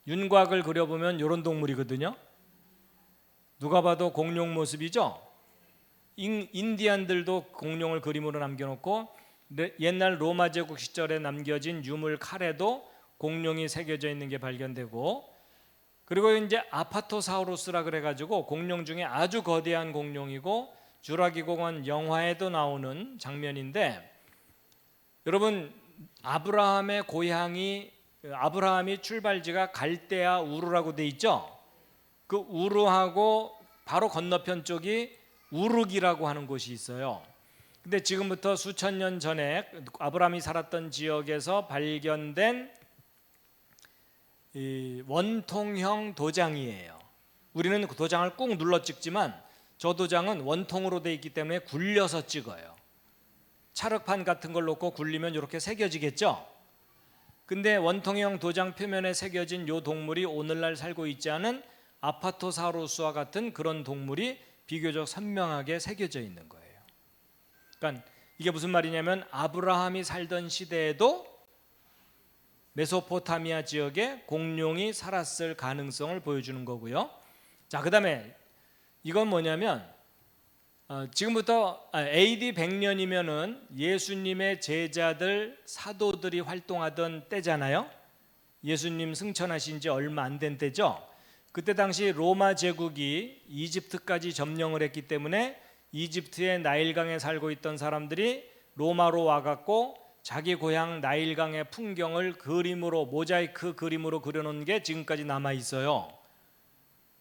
윤곽을 그려보면 이런 동물이거든요. 누가 봐도 공룡 모습이죠? 인디안들도 공룡을 그림으로 남겨놓고 옛날 로마 제국 시절에 남겨진 유물 칼에도 공룡이 새겨져 있는 게 발견되고, 그리고 이제 아파토사우루스라 그래가지고 공룡 중에 아주 거대한 공룡이고 주라기 공원 영화에도 나오는 장면인데, 여러분 아브라함의 고향이, 아브라함이 출발지가 갈대아 우르라고 돼 있죠. 그 우르하고 바로 건너편 쪽이 우르기라고 하는 곳이 있어요. 근데 지금부터 수천 년 전에 아브라함이 살았던 지역에서 발견된 이 원통형 도장이에요. 우리는 그 도장을 꾹 눌러 찍지만 저 도장은 원통으로 돼 있기 때문에 굴려서 찍어요. 찰흙판 같은 걸 놓고 굴리면 이렇게 새겨지겠죠. 근데 원통형 도장 표면에 새겨진 요 동물이 오늘날 살고 있지 않은 아파토사우루스와 같은 그런 동물이 비교적 선명하게 새겨져 있는 거예요. 그러니까 이게 무슨 말이냐면 아브라함이 살던 시대에도 메소포타미아 지역에 공룡이 살았을 가능성을 보여주는 거고요. 자, 그다음에 이건 뭐냐면 지금부터 AD 100년이면은 예수님의 제자들 사도들이 활동하던 때잖아요. 예수님 승천하신 지 얼마 안 된 때죠. 그때 당시 로마 제국이 이집트까지 점령을 했기 때문에 이집트의 나일강에 살고 있던 사람들이 로마로 와갖고 자기 고향 나일강의 풍경을 그림으로, 모자이크 그림으로 그려놓은 게 지금까지 남아 있어요.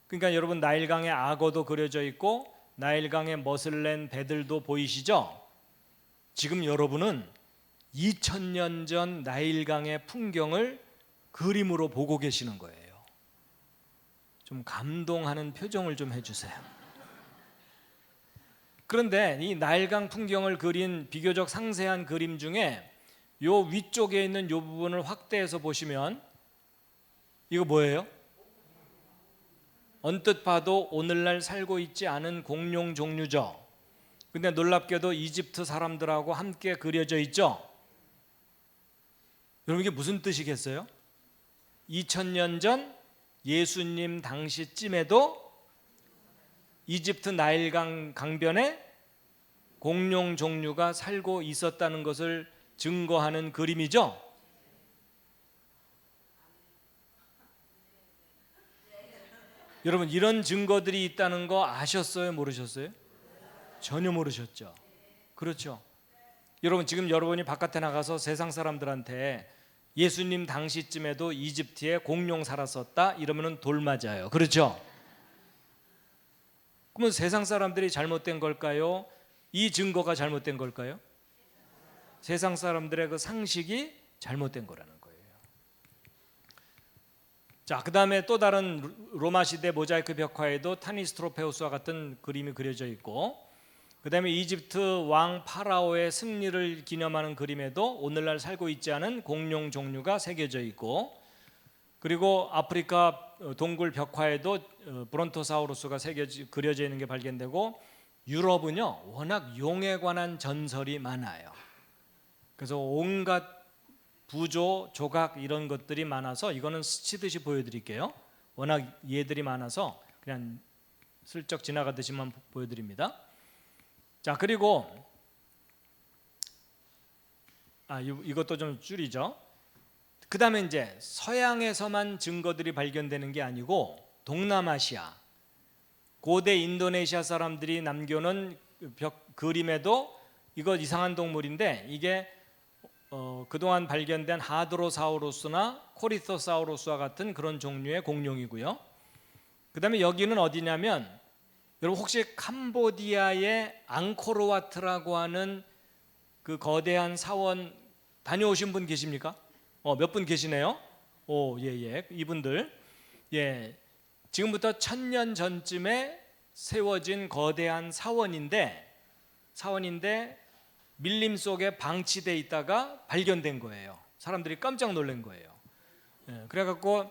그러니까 여러분 나일강의 악어도 그려져 있고 나일강의 멋을 낸 배들도 보이시죠? 지금 여러분은 2000년 전 나일강의 풍경을 그림으로 보고 계시는 거예요. 좀 감동하는 표정을 좀 해주세요. 그런데 이 나일강 풍경을 그린 비교적 상세한 그림 중에 요 위쪽에 있는 요 부분을 확대해서 보시면 이거 뭐예요? 언뜻 봐도 오늘날 살고 있지 않은 공룡 종류죠. 근데 놀랍게도 이집트 사람들하고 함께 그려져 있죠. 여러분 이게 무슨 뜻이겠어요? 2000년 전 예수님 당시쯤에도 이집트 나일강 강변에 공룡 종류가 살고 있었다는 것을 증거하는 그림이죠. 여러분 이런 증거들이 있다는 거 아셨어요? 모르셨어요? 전혀 모르셨죠. 그렇죠. 여러분 지금 여러분이 바깥에 나가서 세상 사람들한테 예수님 당시쯤에도 이집트에 공룡 살았었다 이러면은 돌 맞아요. 그렇죠? 그러면 세상 사람들이 잘못된 걸까요? 이 증거가 잘못된 걸까요? 세상 사람들의 그 상식이 잘못된 거라는 거예요. 자, 그 다음에 또 다른 로마 시대 모자이크 벽화에도 타니스트로페우스와 같은 그림이 그려져 있고, 그 다음에 이집트 왕 파라오의 승리를 기념하는 그림에도 오늘날 살고 있지 않은 공룡 종류가 새겨져 있고, 그리고 아프리카 동굴 벽화에도 브론토사우루스가 그려져 있는 게 발견되고, 유럽은요 워낙 용에 관한 전설이 많아요. 그래서 온갖 부조, 조각 이런 것들이 많아서 이거는 스치듯이 보여드릴게요. 워낙 예들이 많아서 그냥 슬쩍 지나가듯이만 보여드립니다. 자, 그리고 이것도 좀 줄이죠. 그 다음에 이제 서양에서만 증거들이 발견되는 게 아니고 동남아시아, 고대 인도네시아 사람들이 남겨놓은 그림에도 이거 이상한 동물인데 이게 그동안 발견된 하드로사우루스나 코리토사우루스와 같은 그런 종류의 공룡이고요. 그 다음에 여기는 어디냐면 여러분 혹시 캄보디아의 앙코르와트라고 하는 그 거대한 사원 다녀오신 분 계십니까? 몇 분 계시네요. 예. 이분들 지금부터 1000년 전쯤에 세워진 거대한 사원인데 밀림 속에 방치돼 있다가 발견된 거예요. 사람들이 깜짝 놀란 거예요. 그래갖고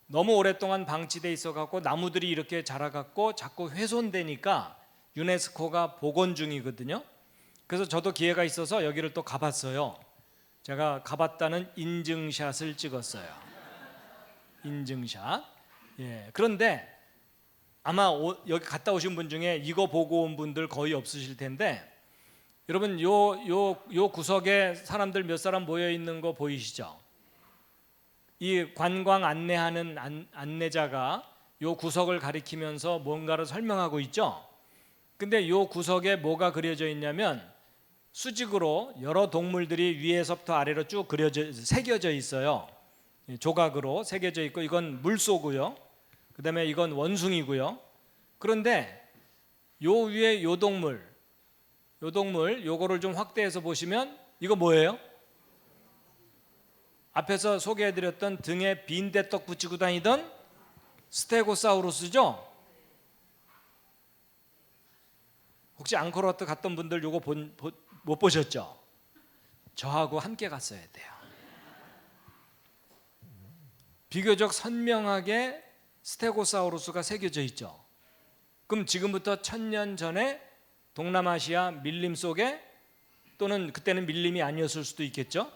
너무 오랫동안 방치돼 있어갖고 나무들이 이렇게 자라갖고 자꾸 훼손되니까 유네스코가 복원 중이거든요. 그래서 저도 기회가 있어서 여기를 또 가봤어요. 제가 가봤다는 인증샷을 찍었어요. 인증샷. 그런데 아마 여기 갔다 오신 분 중에 이거 보고 온 분들 거의 없으실 텐데 여러분 요 구석에 사람들 몇 사람 모여 있는 거 보이시죠? 이 관광 안내하는 안내자가 요 구석을 가리키면서 뭔가를 설명하고 있죠. 근데 요 구석에 뭐가 그려져 있냐면 수직으로 여러 동물들이 위에서부터 아래로 쭉 새겨져 있어요. 조각으로 새겨져 있고, 이건 물소고요. 그다음에 이건 원숭이고요. 그런데 요 위에 요 동물 요거를 좀 확대해서 보시면 이거 뭐예요? 앞에서 소개해드렸던 등에 빈대떡 붙이고 다니던 스테고사우루스죠? 혹시 앙코르와트 갔던 분들 요거 못 보셨죠? 저하고 함께 갔어야 돼요. 비교적 선명하게 스테고사우루스가 새겨져 있죠. 그럼 지금부터 1000년 전에 동남아시아 밀림 속에, 또는 그때는 밀림이 아니었을 수도 있겠죠,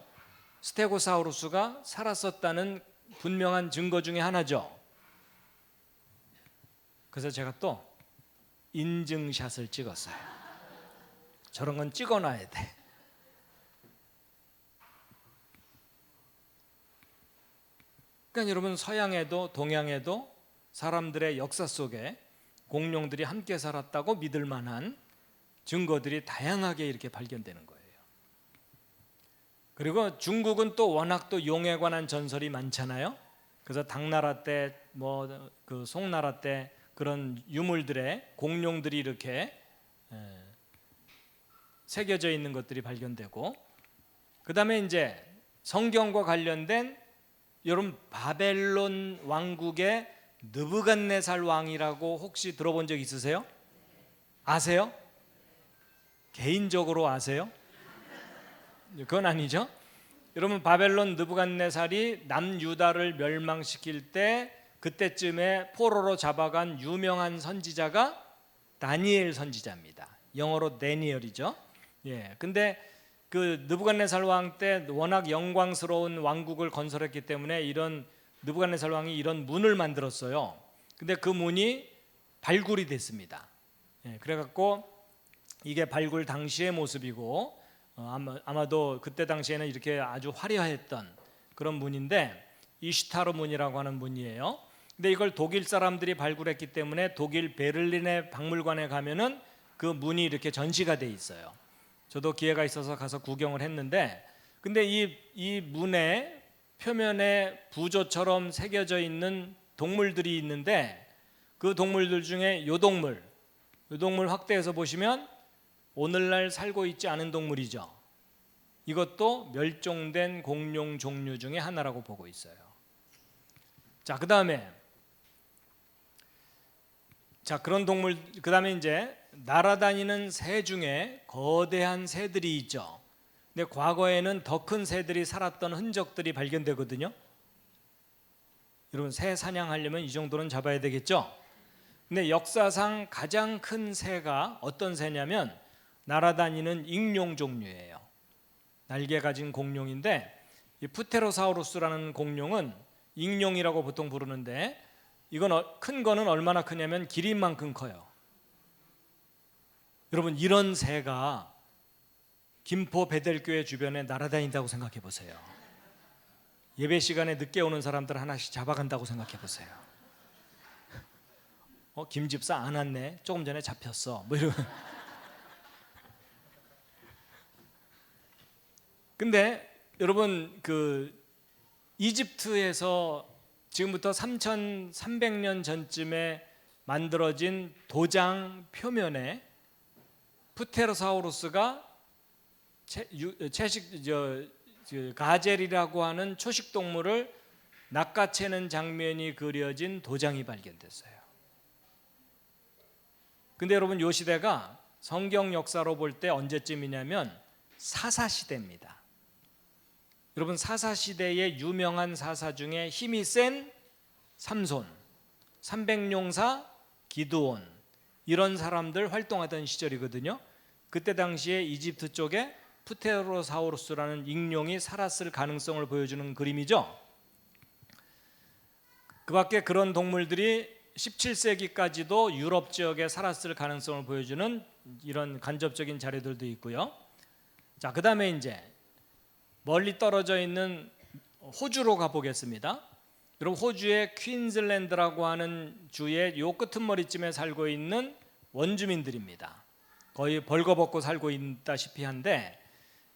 스테고사우루스가 살았었다는 분명한 증거 중에 하나죠. 그래서 제가 또 인증샷을 찍었어요. 저런 건 찍어놔야 돼. 그러니까 여러분, 서양에도 동양에도 사람들의 역사 속에 공룡들이 함께 살았다고 믿을 만한 증거들이 다양하게 이렇게 발견되는 거예요. 그리고 중국은 또 워낙 또 용에 관한 전설이 많잖아요. 그래서 당나라 때 뭐 그 송나라 때 그런 유물들의 공룡들이 이렇게 새겨져 있는 것들이 발견되고, 그다음에 이제 성경과 관련된, 여러분 바벨론 왕국의 느부갓네살 왕이라고 혹시 들어본 적 있으세요? 아세요? 개인적으로 아세요? 그건 아니죠. 여러분, 바벨론 느부갓네살이 남유다를 멸망시킬 때 그때쯤에 포로로 잡아간 유명한 선지자가 다니엘 선지자입니다. 영어로 데니엘이죠. 예. 근데 그 느부갓네살 왕 때 워낙 영광스러운 왕국을 건설했기 때문에 이런 느부갓네살 왕이 이런 문을 만들었어요. 근데 그 문이 발굴이 됐습니다. 예. 그래갖고 이게 발굴 당시의 모습이고, 아마도 그때 당시에는 이렇게 아주 화려했던 그런 문인데, 이슈타르 문이라고 하는 문이에요. 근데 이걸 독일 사람들이 발굴했기 때문에 독일 베를린의 박물관에 가면은 그 문이 이렇게 전시가 돼 있어요. 저도 기회가 있어서 가서 구경을 했는데, 근데 이 문의 표면에 부조처럼 새겨져 있는 동물들이 있는데, 그 동물들 중에 요 동물 확대해서 보시면 오늘날 살고 있지 않은 동물이죠. 이것도 멸종된 공룡 종류 중에 하나라고 보고 있어요. 자, 그다음에 그런 동물, 그다음에 이제 날아다니는 새 중에 거대한 새들이 있죠. 근데 과거에는 더 큰 새들이 살았던 흔적들이 발견되거든요. 여러분, 새 사냥하려면 이 정도는 잡아야 되겠죠. 근데 역사상 가장 큰 새가 어떤 새냐면 날아다니는 익룡 종류예요. 날개 가진 공룡인데, 이 프테로사우루스라는 공룡은 익룡이라고 보통 부르는데, 이건 큰 거는 얼마나 크냐면 기린만큼 커요. 여러분, 이런 새가 김포 베델교회 주변에 날아다닌다고 생각해 보세요. 예배 시간에 늦게 오는 사람들 하나씩 잡아간다고 생각해 보세요. 김 집사 안 왔네, 조금 전에 잡혔어, 뭐 이러면. 근데 여러분, 그 이집트에서 지금부터 3300년 전쯤에 만들어진 도장 표면에 프테로사우루스가 가젤이라고 하는 초식 동물을 낚아채는 장면이 그려진 도장이 발견됐어요. 근데 여러분, 이 시대가 성경 역사로 볼 때 언제쯤이냐면 사사시대입니다. 여러분, 사사시대의 유명한 사사 중에 힘이 센 삼손, 300용사 기드온, 이런 사람들 활동하던 시절이거든요. 그때 당시에 이집트 쪽에 프테로사우루스라는 익룡이 살았을 가능성을 보여주는 그림이죠. 그 밖에 그런 동물들이 17세기까지도 유럽 지역에 살았을 가능성을 보여주는 이런 간접적인 자료들도 있고요. 자, 그다음에 이제 멀리 떨어져 있는 호주로 가보겠습니다. 여러분, 호주의 퀸즐랜드라고 하는 주의 요 끄트머리쯤에 살고 있는 원주민들입니다. 거의 벌거벗고 살고 있다시피 한데,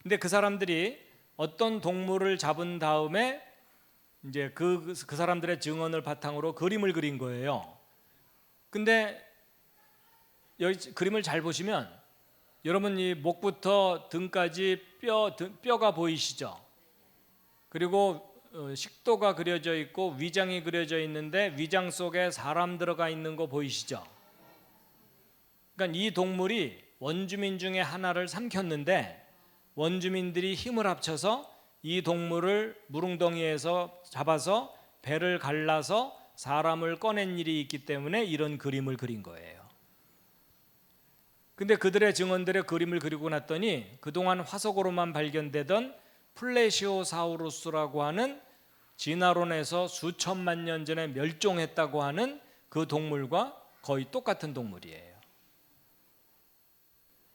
근데 그 사람들이 어떤 동물을 잡은 다음에 이제 그 사람들의 증언을 바탕으로 그림을 그린 거예요. 근데 여기 그림을 잘 보시면 여러분, 이 목부터 등까지 뼈가 보이시죠? 그리고 식도가 그려져 있고 위장이 그려져 있는데 위장 속에 사람 들어가 있는 거 보이시죠? 그러니까 이 동물이 원주민 중에 하나를 삼켰는데 원주민들이 힘을 합쳐서 이 동물을 무릉덩이에서 잡아서 배를 갈라서 사람을 꺼낸 일이 있기 때문에 이런 그림을 그린 거예요. 근데 그들의 증언들의 그림을 그리고 났더니 그동안 화석으로만 발견되던 플레시오사우루스라고 하는 진화론에서 수천만 년 전에 멸종했다고 하는 그 동물과 거의 똑같은 동물이에요.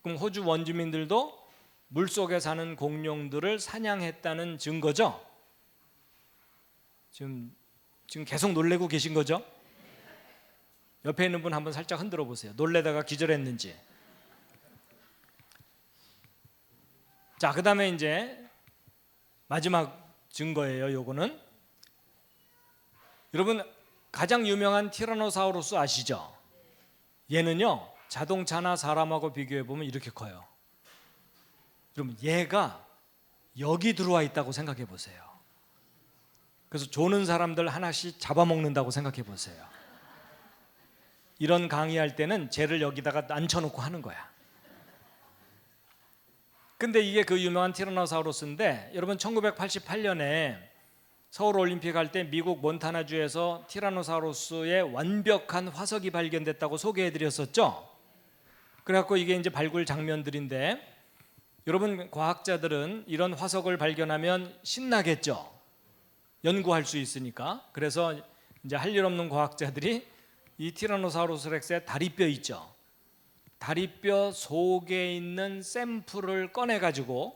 그럼 호주 원주민들도 물속에 사는 공룡들을 사냥했다는 증거죠? 지금 계속 놀래고 계신 거죠? 옆에 있는 분 한번 살짝 흔들어 보세요. 놀래다가 기절했는지. 자, 그 다음에 이제 마지막 증거예요. 요거는 여러분, 가장 유명한 티라노사우루스 아시죠? 얘는요, 자동차나 사람하고 비교해 보면 이렇게 커요. 여러분, 얘가 여기 들어와 있다고 생각해 보세요. 그래서 조는 사람들 하나씩 잡아먹는다고 생각해 보세요. 이런 강의할 때는 쟤를 여기다가 앉혀놓고 하는 거야. 근데 이게 그 유명한 티라노사우루스인데, 여러분 1988년에 서울 올림픽 할 때 미국 몬타나주에서 티라노사우루스의 완벽한 화석이 발견됐다고 소개해 드렸었죠. 그래갖고 이게 이제 발굴 장면들인데, 여러분 과학자들은 이런 화석을 발견하면 신나겠죠. 연구할 수 있으니까. 그래서 이제 할 일 없는 과학자들이 이 티라노사우루스 렉스의 다리뼈 있죠. 다리뼈 속에 있는 샘플을 꺼내 가지고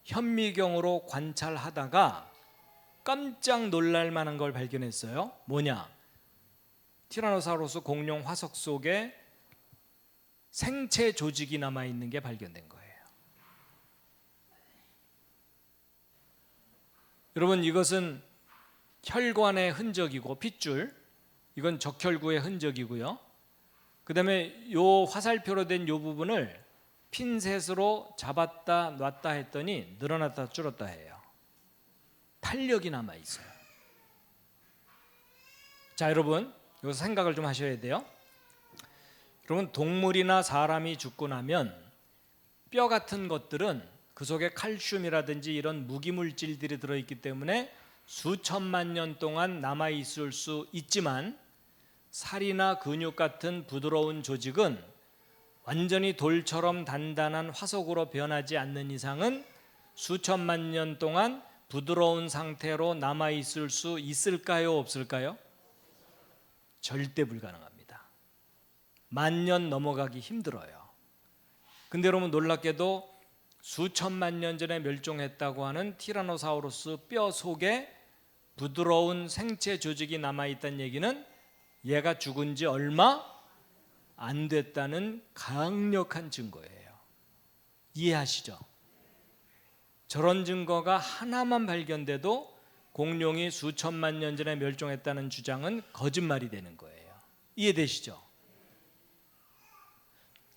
현미경으로 관찰하다가 깜짝 놀랄 만한 걸 발견했어요. 뭐냐? 티라노사우루스 공룡 화석 속에 생체 조직이 남아 있는 게 발견된 거예요. 여러분, 이것은 혈관의 흔적이고 핏줄, 이건 적혈구의 흔적이고요. 그 다음에 요 화살표로 된 요 부분을 핀셋으로 잡았다 놨다 했더니 늘어났다 줄었다 해요. 탄력이 남아 있어요. 자, 여러분, 여기서 생각을 좀 하셔야 돼요. 여러분, 동물이나 사람이 죽고 나면 뼈 같은 것들은 그 속에 칼슘이라든지 이런 무기물질들이 들어있기 때문에 수천만 년 동안 남아있을 수 있지만, 살이나 근육 같은 부드러운 조직은 완전히 돌처럼 단단한 화석으로 변하지 않는 이상은 수천만 년 동안 부드러운 상태로 남아있을 수 있을까요? 없을까요? 절대 불가능합니다. 10,000년 넘어가기 힘들어요. 근데 여러분, 놀랍게도 수천만 년 전에 멸종했다고 하는 티라노사우루스 뼈 속에 부드러운 생체 조직이 남아있다는 얘기는 얘가 죽은 지 얼마 안 됐다는 강력한 증거예요. 이해하시죠? 저런 증거가 하나만 발견돼도 공룡이 수천만 년 전에 멸종했다는 주장은 거짓말이 되는 거예요. 이해되시죠?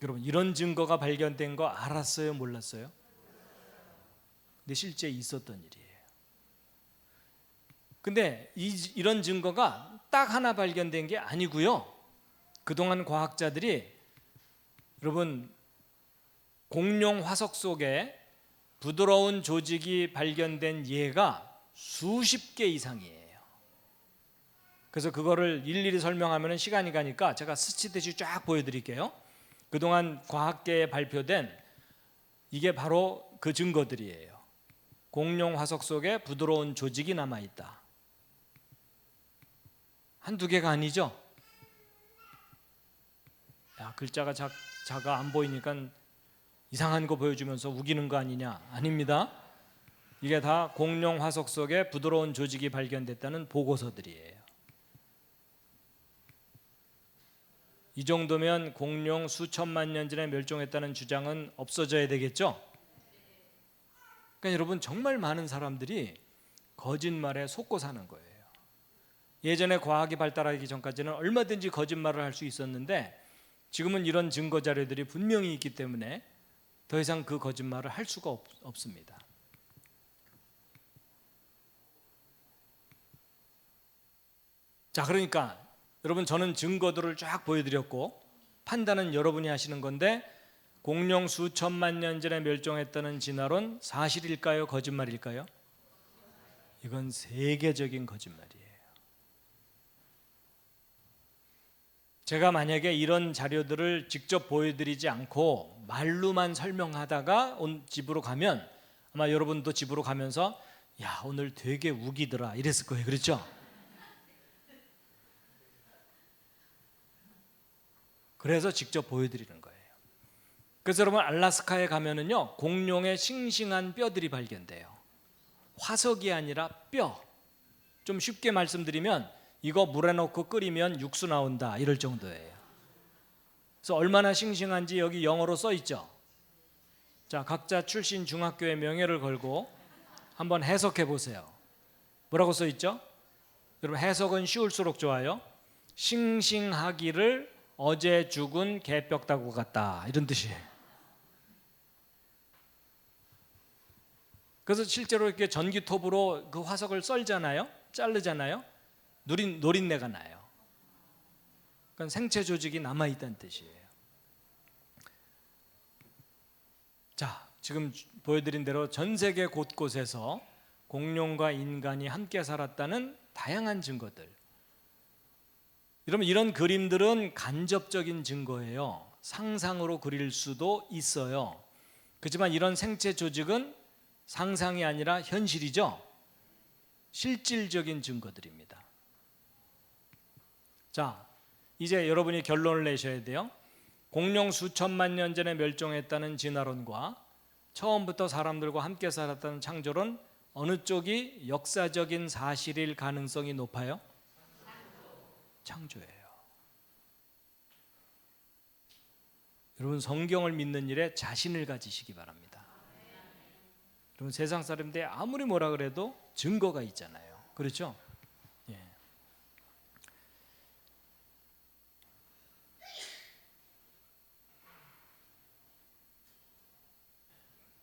여러분, 이런 증거가 발견된 거 알았어요? 몰랐어요? 근데 실제 있었던 일이에요. 근데 이런 증거가 딱 하나 발견된 게 아니고요. 그동안 과학자들이 여러분, 공룡 화석 속에 부드러운 조직이 발견된 예가 수십 개 이상이에요. 그래서 그거를 일일이 설명하면 시간이 가니까 제가 스치듯이 쫙 보여드릴게요. 그동안 과학계에 발표된 이게 바로 그 증거들이에요. 공룡 화석 속에 부드러운 조직이 남아있다. 한두 개가 아니죠. 야, 글자가 작아 안 보이니까 이상한 거 보여주면서 우기는 거 아니냐? 아닙니다. 이게 다 공룡 화석 속에 부드러운 조직이 발견됐다는 보고서들이에요. 이 정도면 공룡 수천만 년 전에 멸종했다는 주장은 없어져야 되겠죠? 그러니까 여러분, 정말 많은 사람들이 거짓말에 속고 사는 거예요. 예전에 과학이 발달하기 전까지는 얼마든지 거짓말을 할 수 있었는데 지금은 이런 증거 자료들이 분명히 있기 때문에 더 이상 그 거짓말을 할 수가 없습니다. 자, 그러니까 여러분, 저는 증거들을 쫙 보여드렸고 판단은 여러분이 하시는 건데, 공룡 수천만 년 전에 멸종했다는 진화론 사실일까요? 거짓말일까요? 이건 세계적인 거짓말이에요. 제가 만약에 이런 자료들을 직접 보여드리지 않고 말로만 설명하다가 집으로 가면 아마 여러분도 집으로 가면서 야, 오늘 되게 우기더라 이랬을 거예요. 그렇죠? 그래서 직접 보여드리는 거예요. 그래서 여러분, 알래스카에 가면은요, 공룡의 싱싱한 뼈들이 발견돼요. 화석이 아니라 뼈. 좀 쉽게 말씀드리면 이거 물에 넣고 끓이면 육수 나온다 이럴 정도예요. 그래서 얼마나 싱싱한지 여기 영어로 써 있죠. 자, 각자 출신 중학교의 명예를 걸고 한번 해석해 보세요. 뭐라고 써 있죠? 여러분, 해석은 쉬울수록 좋아요. 싱싱하기를 어제 죽은 개뼈다구 같다 이런 뜻이에요. 그래서 실제로 이렇게 전기톱으로 그 화석을 썰잖아요, 자르잖아요. 노린내가 나요. 그러니까 생체 조직이 남아있다는 뜻이에요. 자, 지금 보여드린 대로 전 세계 곳곳에서 공룡과 인간이 함께 살았다는 다양한 증거들. 여러분, 이런 그림들은 간접적인 증거예요. 상상으로 그릴 수도 있어요. 그렇지만 이런 생체 조직은 상상이 아니라 현실이죠. 실질적인 증거들입니다. 자, 이제 여러분이 결론을 내셔야 돼요. 공룡 수천만 년 전에 멸종했다는 진화론과 처음부터 사람들과 함께 살았다는 창조론, 어느 쪽이 역사적인 사실일 가능성이 높아요? 창조예요. 여러분, 성경을 믿는 일에 자신을 가지시기 바랍니다. 여러분, 세상 사람들이 아무리 뭐라 그래도 증거가 있잖아요. 그렇죠? 예.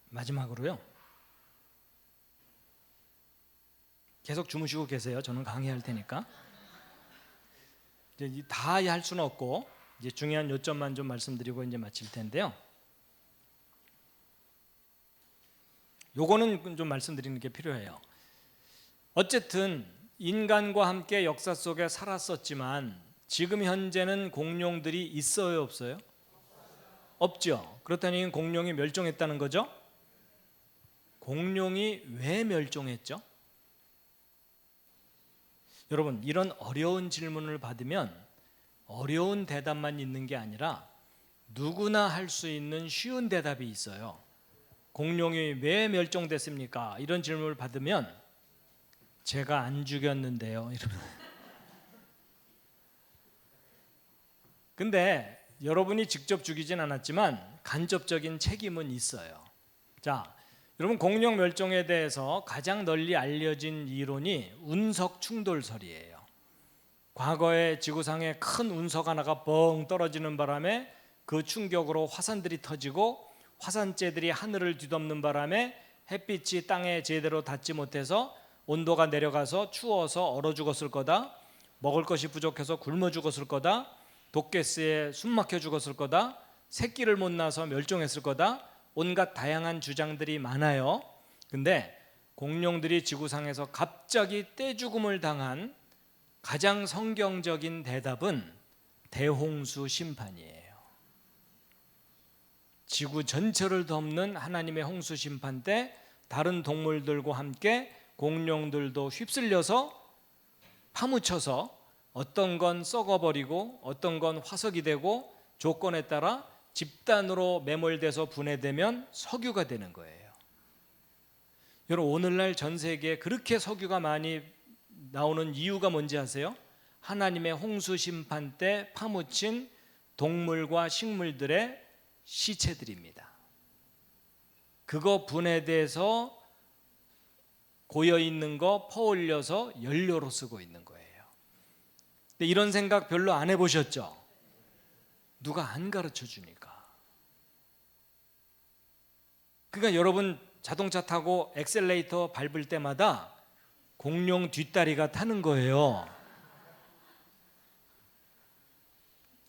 마지막으로요, 계속 주무시고 계세요. 저는 강의할 테니까. 이제 다 할 수는 없고 이제 중요한 요점만 좀 말씀드리고 이제 마칠 텐데요. 요거는 좀 말씀드리는 게 필요해요. 어쨌든 인간과 함께 역사 속에 살았었지만 지금 현재는 공룡들이 있어요, 없어요? 없죠. 그렇다니 공룡이 멸종했다는 거죠? 공룡이 왜 멸종했죠? 여러분, 이런 어려운 질문을 받으면 어려운 대답만 있는 게 아니라 누구나 할 수 있는 쉬운 대답이 있어요. 공룡이 왜 멸종됐습니까? 이런 질문을 받으면 제가 안 죽였는데요. 근데 여러분이 직접 죽이진 않았지만 간접적인 책임은 있어요. 자, 여러분, 공룡 멸종에 대해서 가장 널리 알려진 이론이 운석 충돌설이에요. 과거에 지구상에 큰 운석 하나가 뻥 떨어지는 바람에 그 충격으로 화산들이 터지고 화산재들이 하늘을 뒤덮는 바람에 햇빛이 땅에 제대로 닿지 못해서 온도가 내려가서 추워서 얼어 죽었을 거다. 먹을 것이 부족해서 굶어 죽었을 거다. 독가스에 숨 막혀 죽었을 거다. 새끼를 못 낳아서 멸종했을 거다. 온갖 다양한 주장들이 많아요. 근데 공룡들이 지구상에서 갑자기 떼죽음을 당한 가장 성경적인 대답은 대홍수 심판이에요. 지구 전체를 덮는 하나님의 홍수 심판 때 다른 동물들과 함께 공룡들도 휩쓸려서 파묻혀서 어떤 건 썩어버리고 어떤 건 화석이 되고 조건에 따라 집단으로 매몰돼서 분해되면 석유가 되는 거예요. 여러분, 오늘날 전 세계에 그렇게 석유가 많이 나오는 이유가 뭔지 아세요? 하나님의 홍수 심판 때 파묻힌 동물과 식물들의 시체들입니다. 그거 분해돼서 고여있는 거 퍼올려서 연료로 쓰고 있는 거예요. 근데 이런 생각 별로 안 해보셨죠? 누가 안 가르쳐 주니까. 그러니까 여러분 자동차 타고 엑셀레이터 밟을 때마다 공룡 뒷다리가 타는 거예요.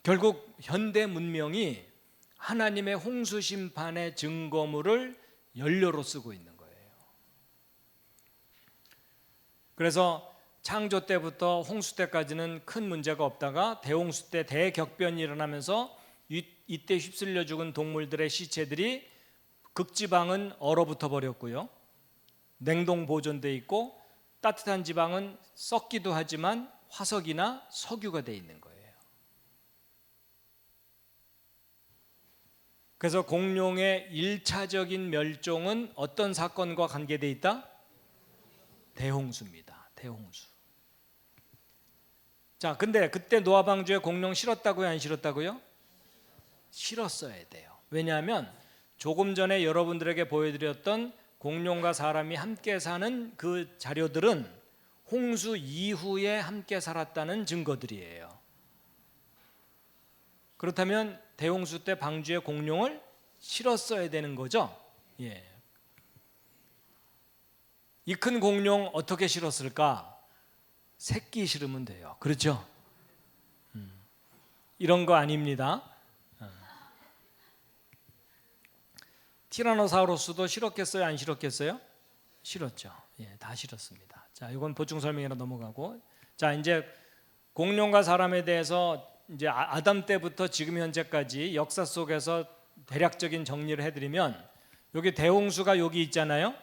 결국 현대 문명이 하나님의 홍수 심판의 증거물을 연료로 쓰고 있는 거예요. 그래서 창조 때부터 홍수 때까지는 큰 문제가 없다가 대홍수 때 대격변이 일어나면서 이때 휩쓸려 죽은 동물들의 시체들이 극지방은 얼어붙어 버렸고요. 냉동 보존돼 있고 따뜻한 지방은 썩기도 하지만 화석이나 석유가 돼 있는 거예요. 그래서 공룡의 1차적인 멸종은 어떤 사건과 관계돼 있다? 대홍수입니다. 대홍수. 자, 근데 그때 노아 방주에 공룡 실었다고요, 안 실었다고요? 실었어야 돼요. 왜냐하면 조금 전에 여러분들에게 보여드렸던 공룡과 사람이 함께 사는 그 자료들은 홍수 이후에 함께 살았다는 증거들이에요. 그렇다면 대홍수 때 방주에 공룡을 실었어야 되는 거죠. 예. 이 큰 공룡 어떻게 실었을까? 새끼 실으면 돼요. 그렇죠? 이런 거 아닙니다. 티라노사우루스도 실었겠어요? 안 실었겠어요? 실었죠. 예, 다 실었습니다. 자, 이건 보충 설명이라 넘어가고, 자, 이제 공룡과 사람에 대해서 이제 아담 때부터 지금 현재까지 역사 속에서 대략적인 정리를 해드리면, 여기 대홍수가 여기 있잖아요.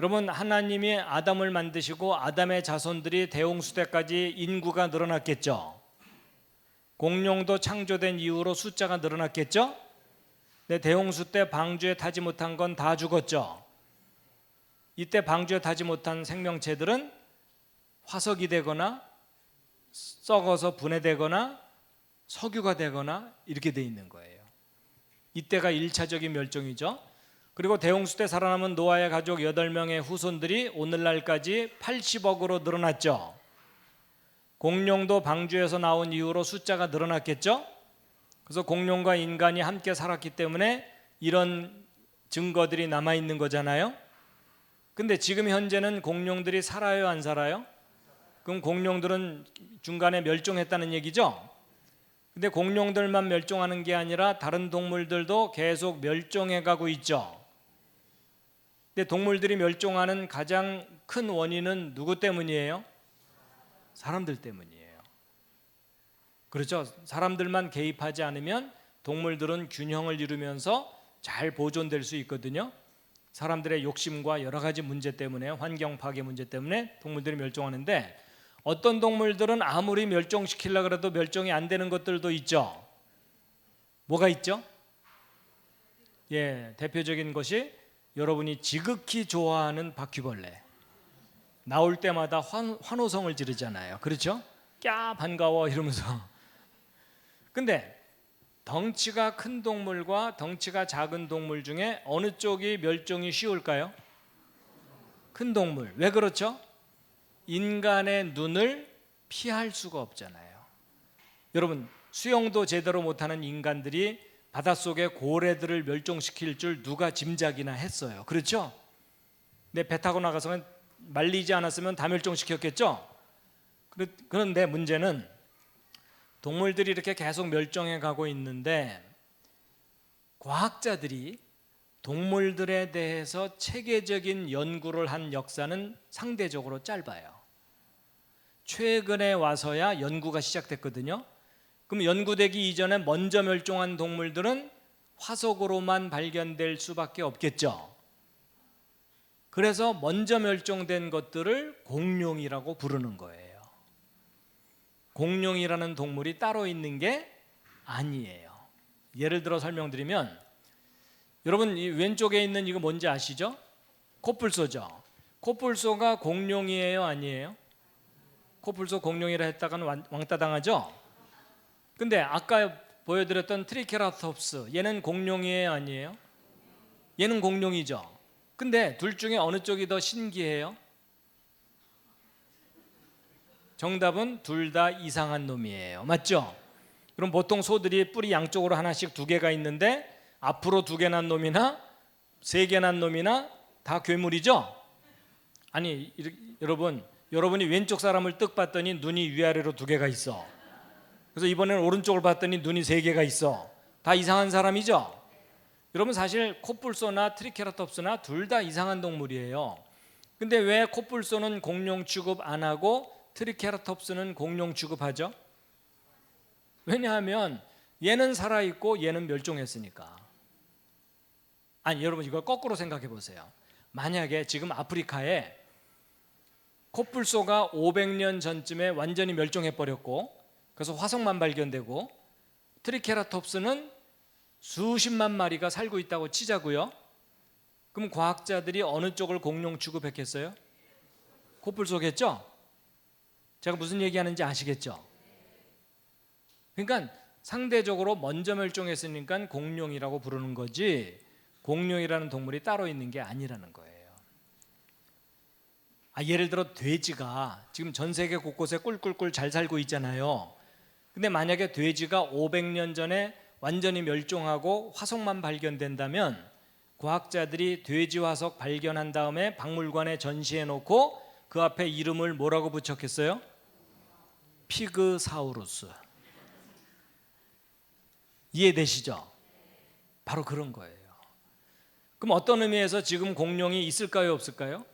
여러분, 하나님이 아담을 만드시고 아담의 자손들이 대홍수 때까지 인구가 늘어났겠죠. 공룡도 창조된 이후로 숫자가 늘어났겠죠. 근데 대홍수 때 방주에 타지 못한 건 다 죽었죠. 이때 방주에 타지 못한 생명체들은 화석이 되거나 썩어서 분해되거나 석유가 되거나 이렇게 돼 있는 거예요. 이때가 1차적인 멸종이죠. 그리고 대홍수 때 살아남은 노아의 가족 8명의 후손들이 오늘날까지 80억으로 늘어났죠. 공룡도 방주에서 나온 이후로 숫자가 늘어났겠죠. 그래서 공룡과 인간이 함께 살았기 때문에 이런 증거들이 남아있는 거잖아요. 근데 지금 현재는 공룡들이 살아요, 안 살아요? 그럼 공룡들은 중간에 멸종했다는 얘기죠. 근데 공룡들만 멸종하는 게 아니라 다른 동물들도 계속 멸종해 가고 있죠. 근데 동물들이 멸종하는 가장 큰 원인은 누구 때문이에요? 사람들 때문이에요. 그렇죠? 사람들만 개입하지 않으면 동물들은 균형을 이루면서 잘 보존될 수 있거든요. 사람들의 욕심과 여러 가지 문제 때문에, 환경 파괴 문제 때문에 동물들이 멸종하는데, 어떤 동물들은 아무리 멸종시키려고 해도 멸종이 안 되는 것들도 있죠. 뭐가 있죠? 예, 대표적인 것이 여러분이 지극히 좋아하는 바퀴벌레. 나올 때마다 환호성을 지르잖아요. 그렇죠? 꺄 반가워 이러면서. 근데 덩치가 큰 동물과 덩치가 작은 동물 중에 어느 쪽이 멸종이 쉬울까요? 큰 동물. 왜 그렇죠? 인간의 눈을 피할 수가 없잖아요. 여러분, 수영도 제대로 못하는 인간들이 바닷속의 고래들을 멸종시킬 줄 누가 짐작이나 했어요. 그렇죠? 근데 배 타고 나가서 말리지 않았으면 다 멸종시켰겠죠? 그런데 문제는 동물들이 이렇게 계속 멸종해 가고 있는데, 과학자들이 동물들에 대해서 체계적인 연구를 한 역사는 상대적으로 짧아요. 최근에 와서야 연구가 시작됐거든요. 그럼 연구되기 이전에 먼저 멸종한 동물들은 화석으로만 발견될 수밖에 없겠죠. 그래서 먼저 멸종된 것들을 공룡이라고 부르는 거예요. 공룡이라는 동물이 따로 있는 게 아니에요. 예를 들어 설명드리면, 여러분 이 왼쪽에 있는 이거 뭔지 아시죠? 코뿔소죠. 코뿔소가 공룡이에요, 아니에요? 코뿔소 공룡이라 했다가는 왕따 당하죠. 근데 아까 보여드렸던 트리케라톱스, 얘는 공룡이에요, 아니에요? 얘는 공룡이죠. 근데 둘 중에 어느 쪽이 더 신기해요? 정답은 둘 다 이상한 놈이에요. 맞죠? 그럼 보통 소들이 뿔이 양쪽으로 하나씩 두 개가 있는데 앞으로 두 개 난 놈이나 세 개 난 놈이나 다 괴물이죠? 아니 여러분이 왼쪽 사람을 뜩 봤더니 눈이 위아래로 두 개가 있어. 그래서 이번에는 오른쪽을 봤더니 눈이 세 개가 있어. 다 이상한 사람이죠? 여러분 사실 코뿔소나 트리케라톱스나 둘 다 이상한 동물이에요. 근데 왜 코뿔소는 공룡 취급 안 하고 트리케라톱스는 공룡 취급하죠? 왜냐하면 얘는 살아있고 얘는 멸종했으니까. 아니 여러분 이걸 거꾸로 생각해 보세요. 만약에 지금 아프리카에 코뿔소가 500년 전쯤에 완전히 멸종해 버렸고 그래서 화석만 발견되고 트리케라톱스는 수십만 마리가 살고 있다고 치자고요. 그럼 과학자들이 어느 쪽을 공룡 취급했겠어요? 코뿔소겠죠? 제가 무슨 얘기하는지 아시겠죠? 그러니까 상대적으로 먼저 멸종했으니까 공룡이라고 부르는 거지 공룡이라는 동물이 따로 있는 게 아니라는 거예요. 예를 들어 돼지가 지금 전 세계 곳곳에 꿀꿀꿀 잘 살고 있잖아요. 근데 만약에 돼지가 500년 전에 완전히 멸종하고 화석만 발견된다면 과학자들이 돼지 화석 발견한 다음에 박물관에 전시해 놓고 그 앞에 이름을 뭐라고 붙였겠어요? 피그사우루스. 이해되시죠? 바로 그런 거예요. 그럼 어떤 의미에서 지금 공룡이 있을까요, 없을까요?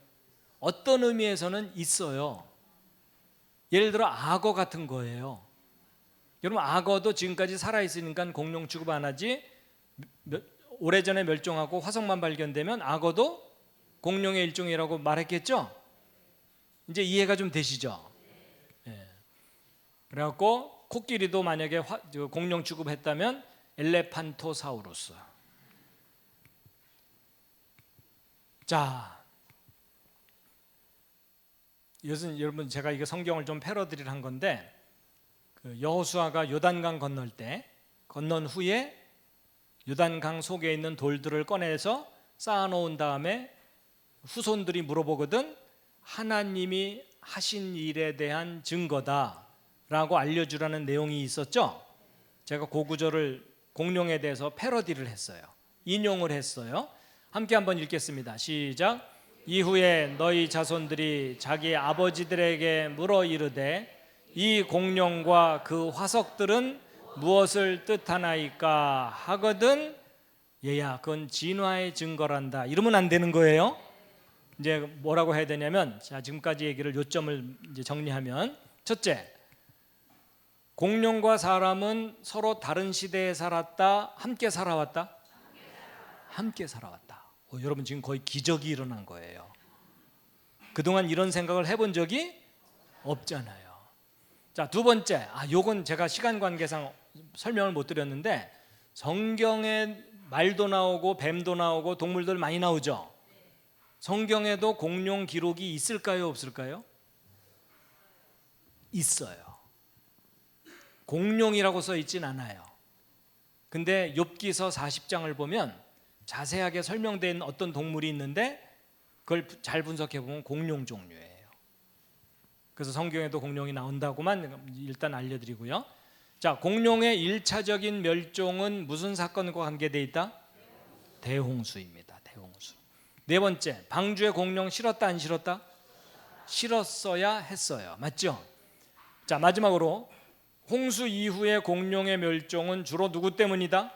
어떤 의미에서는 있어요. 예를 들어 악어 같은 거예요. 여러분 악어도 지금까지 살아있으니까 공룡 취급 안 하지 오래전에 멸종하고 화석만 발견되면 악어도 공룡의 일종이라고 말했겠죠? 이제 이해가 좀 되시죠? 네. 그래갖고 코끼리도 만약에 공룡 취급했다면 엘레판토사우루스. 자, 이것은 여러분 제가 이거 성경을 좀 패러디를 한 건데 여호수아가 요단강 건넌 후에 요단강 속에 있는 돌들을 꺼내서 쌓아놓은 다음에 후손들이 물어보거든 하나님이 하신 일에 대한 증거다라고 알려주라는 내용이 있었죠. 제가 그 구절을 공룡에 대해서 패러디를 했어요. 인용을 했어요. 함께 한번 읽겠습니다. 시작. 이후에 너희 자손들이 자기 아버지들에게 물어 이르되 이 공룡과 그 화석들은 무엇을 뜻하나이까 하거든 얘야 그건 진화의 증거란다. 이러면 안 되는 거예요. 이제 뭐라고 해야 되냐면 자 지금까지 얘기를 요점을 이제 정리하면 첫째, 공룡과 사람은 서로 다른 시대에 살았다, 함께 살아왔다? 함께 살아왔다. 여러분 지금 거의 기적이 일어난 거예요. 그동안 이런 생각을 해본 적이 없잖아요. 자, 두 번째, 요건 제가 시간 관계상 설명을 못 드렸는데 성경에 말도 나오고 뱀도 나오고 동물들 많이 나오죠. 성경에도 공룡 기록이 있을까요, 없을까요? 있어요. 공룡이라고 써 있진 않아요. 근데 욥기서 40장을 보면 자세하게 설명된 어떤 동물이 있는데 그걸 잘 분석해 보면 공룡 종류예요. 그래서 성경에도 공룡이 나온다고만 일단 알려드리고요. 자, 공룡의 1차적인 멸종은 무슨 사건과 관계되어 있다? 대홍수입니다. 대홍수. 네 번째, 방주에 공룡 실었다 안 실었다? 실었어야 했어요. 맞죠? 자, 마지막으로 홍수 이후의 공룡의 멸종은 주로 누구 때문이다?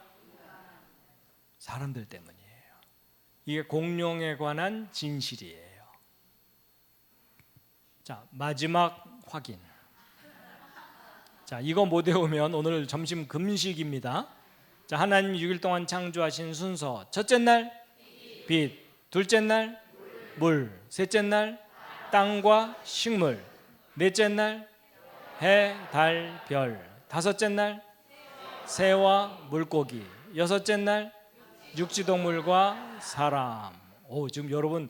사람들 때문이에요. 이게 공룡에 관한 진실이에요. 자, 마지막 확인. 자, 이거 못 외우면 오늘 점심 금식입니다. 자, 하나님 6일 동안 창조하신 순서. 첫째 날 빛, 둘째 날 물, 셋째 날 땅과 식물, 넷째 날 해, 달, 별, 다섯째 날 새와 물고기. 여섯째 날 육지동물과 사람. 지금 여러분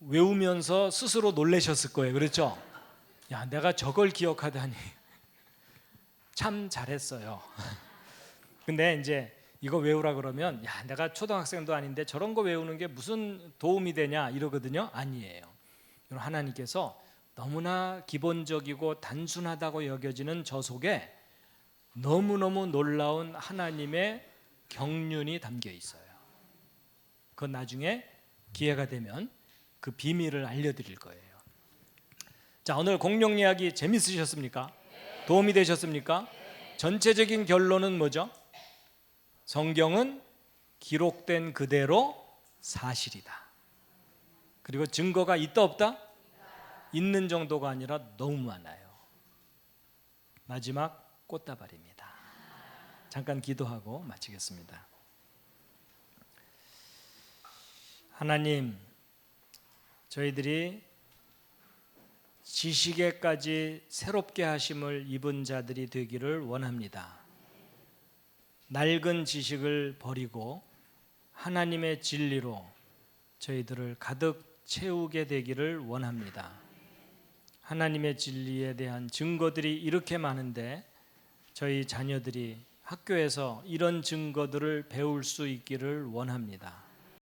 외우면서 스스로 놀라셨을 거예요. 그렇죠? 야, 내가 저걸 기억하다니. 참 잘했어요. 근데 이제 이거 외우라 그러면 야, 내가 초등학생도 아닌데 저런 거 외우는 게 무슨 도움이 되냐 이러거든요. 아니에요. 하나님께서 너무나 기본적이고 단순하다고 여겨지는 저 속에 너무너무 놀라운 하나님의 경륜이 담겨 있어요. 그건 나중에 기회가 되면 그 비밀을 알려드릴 거예요. 자, 오늘 공룡 이야기 재밌으셨습니까? 도움이 되셨습니까? 전체적인 결론은 뭐죠? 성경은 기록된 그대로 사실이다. 그리고 증거가 있다 없다? 있는 정도가 아니라 너무 많아요. 마지막 꽃다발입니다. 잠깐 기도하고 마치겠습니다. 하나님, 저희들이 지식에까지 새롭게 하심을 입은 자들이 되기를 원합니다. 낡은 지식을 버리고 하나님의 진리로 저희들을 가득 채우게 되기를 원합니다. 하나님의 진리에 대한 증거들이 이렇게 많은데 저희 자녀들이 학교에서 이런 증거들을 배울 수 있기를 원합니다.